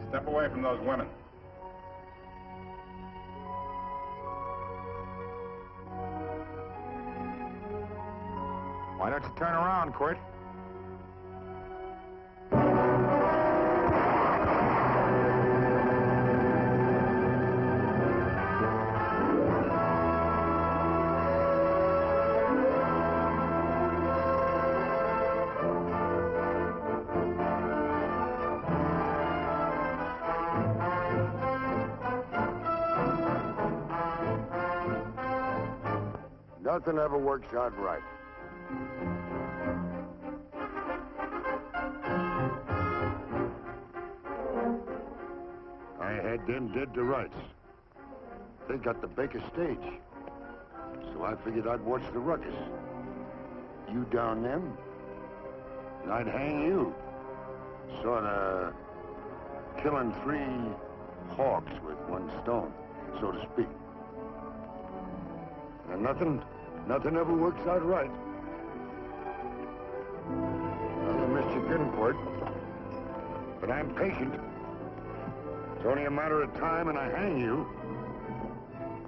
Step away from those women. Why don't you turn around, Quirt? Nothing ever works out right. I had them dead to rights. They got the Baker stage. So I figured I'd watch the ruckus. You down them, and I'd hang you. Sorta killing three hawks with one stone, so to speak. And nothing ever works out right. I'll miss you again, Quirt. But I'm patient. It's only a matter of time and I hang you.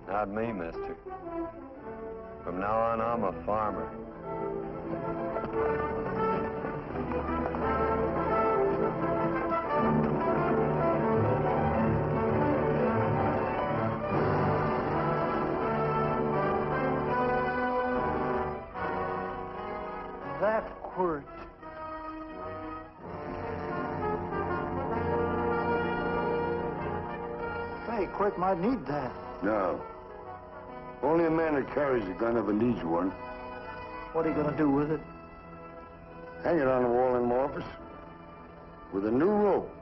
Not me, mister. From now on, I'm a farmer. That Quirt. Say, Quirt might need that. No. Only a man that carries a gun ever needs one. What are you going to do with it? Hang it on the wall in my office with a new rope.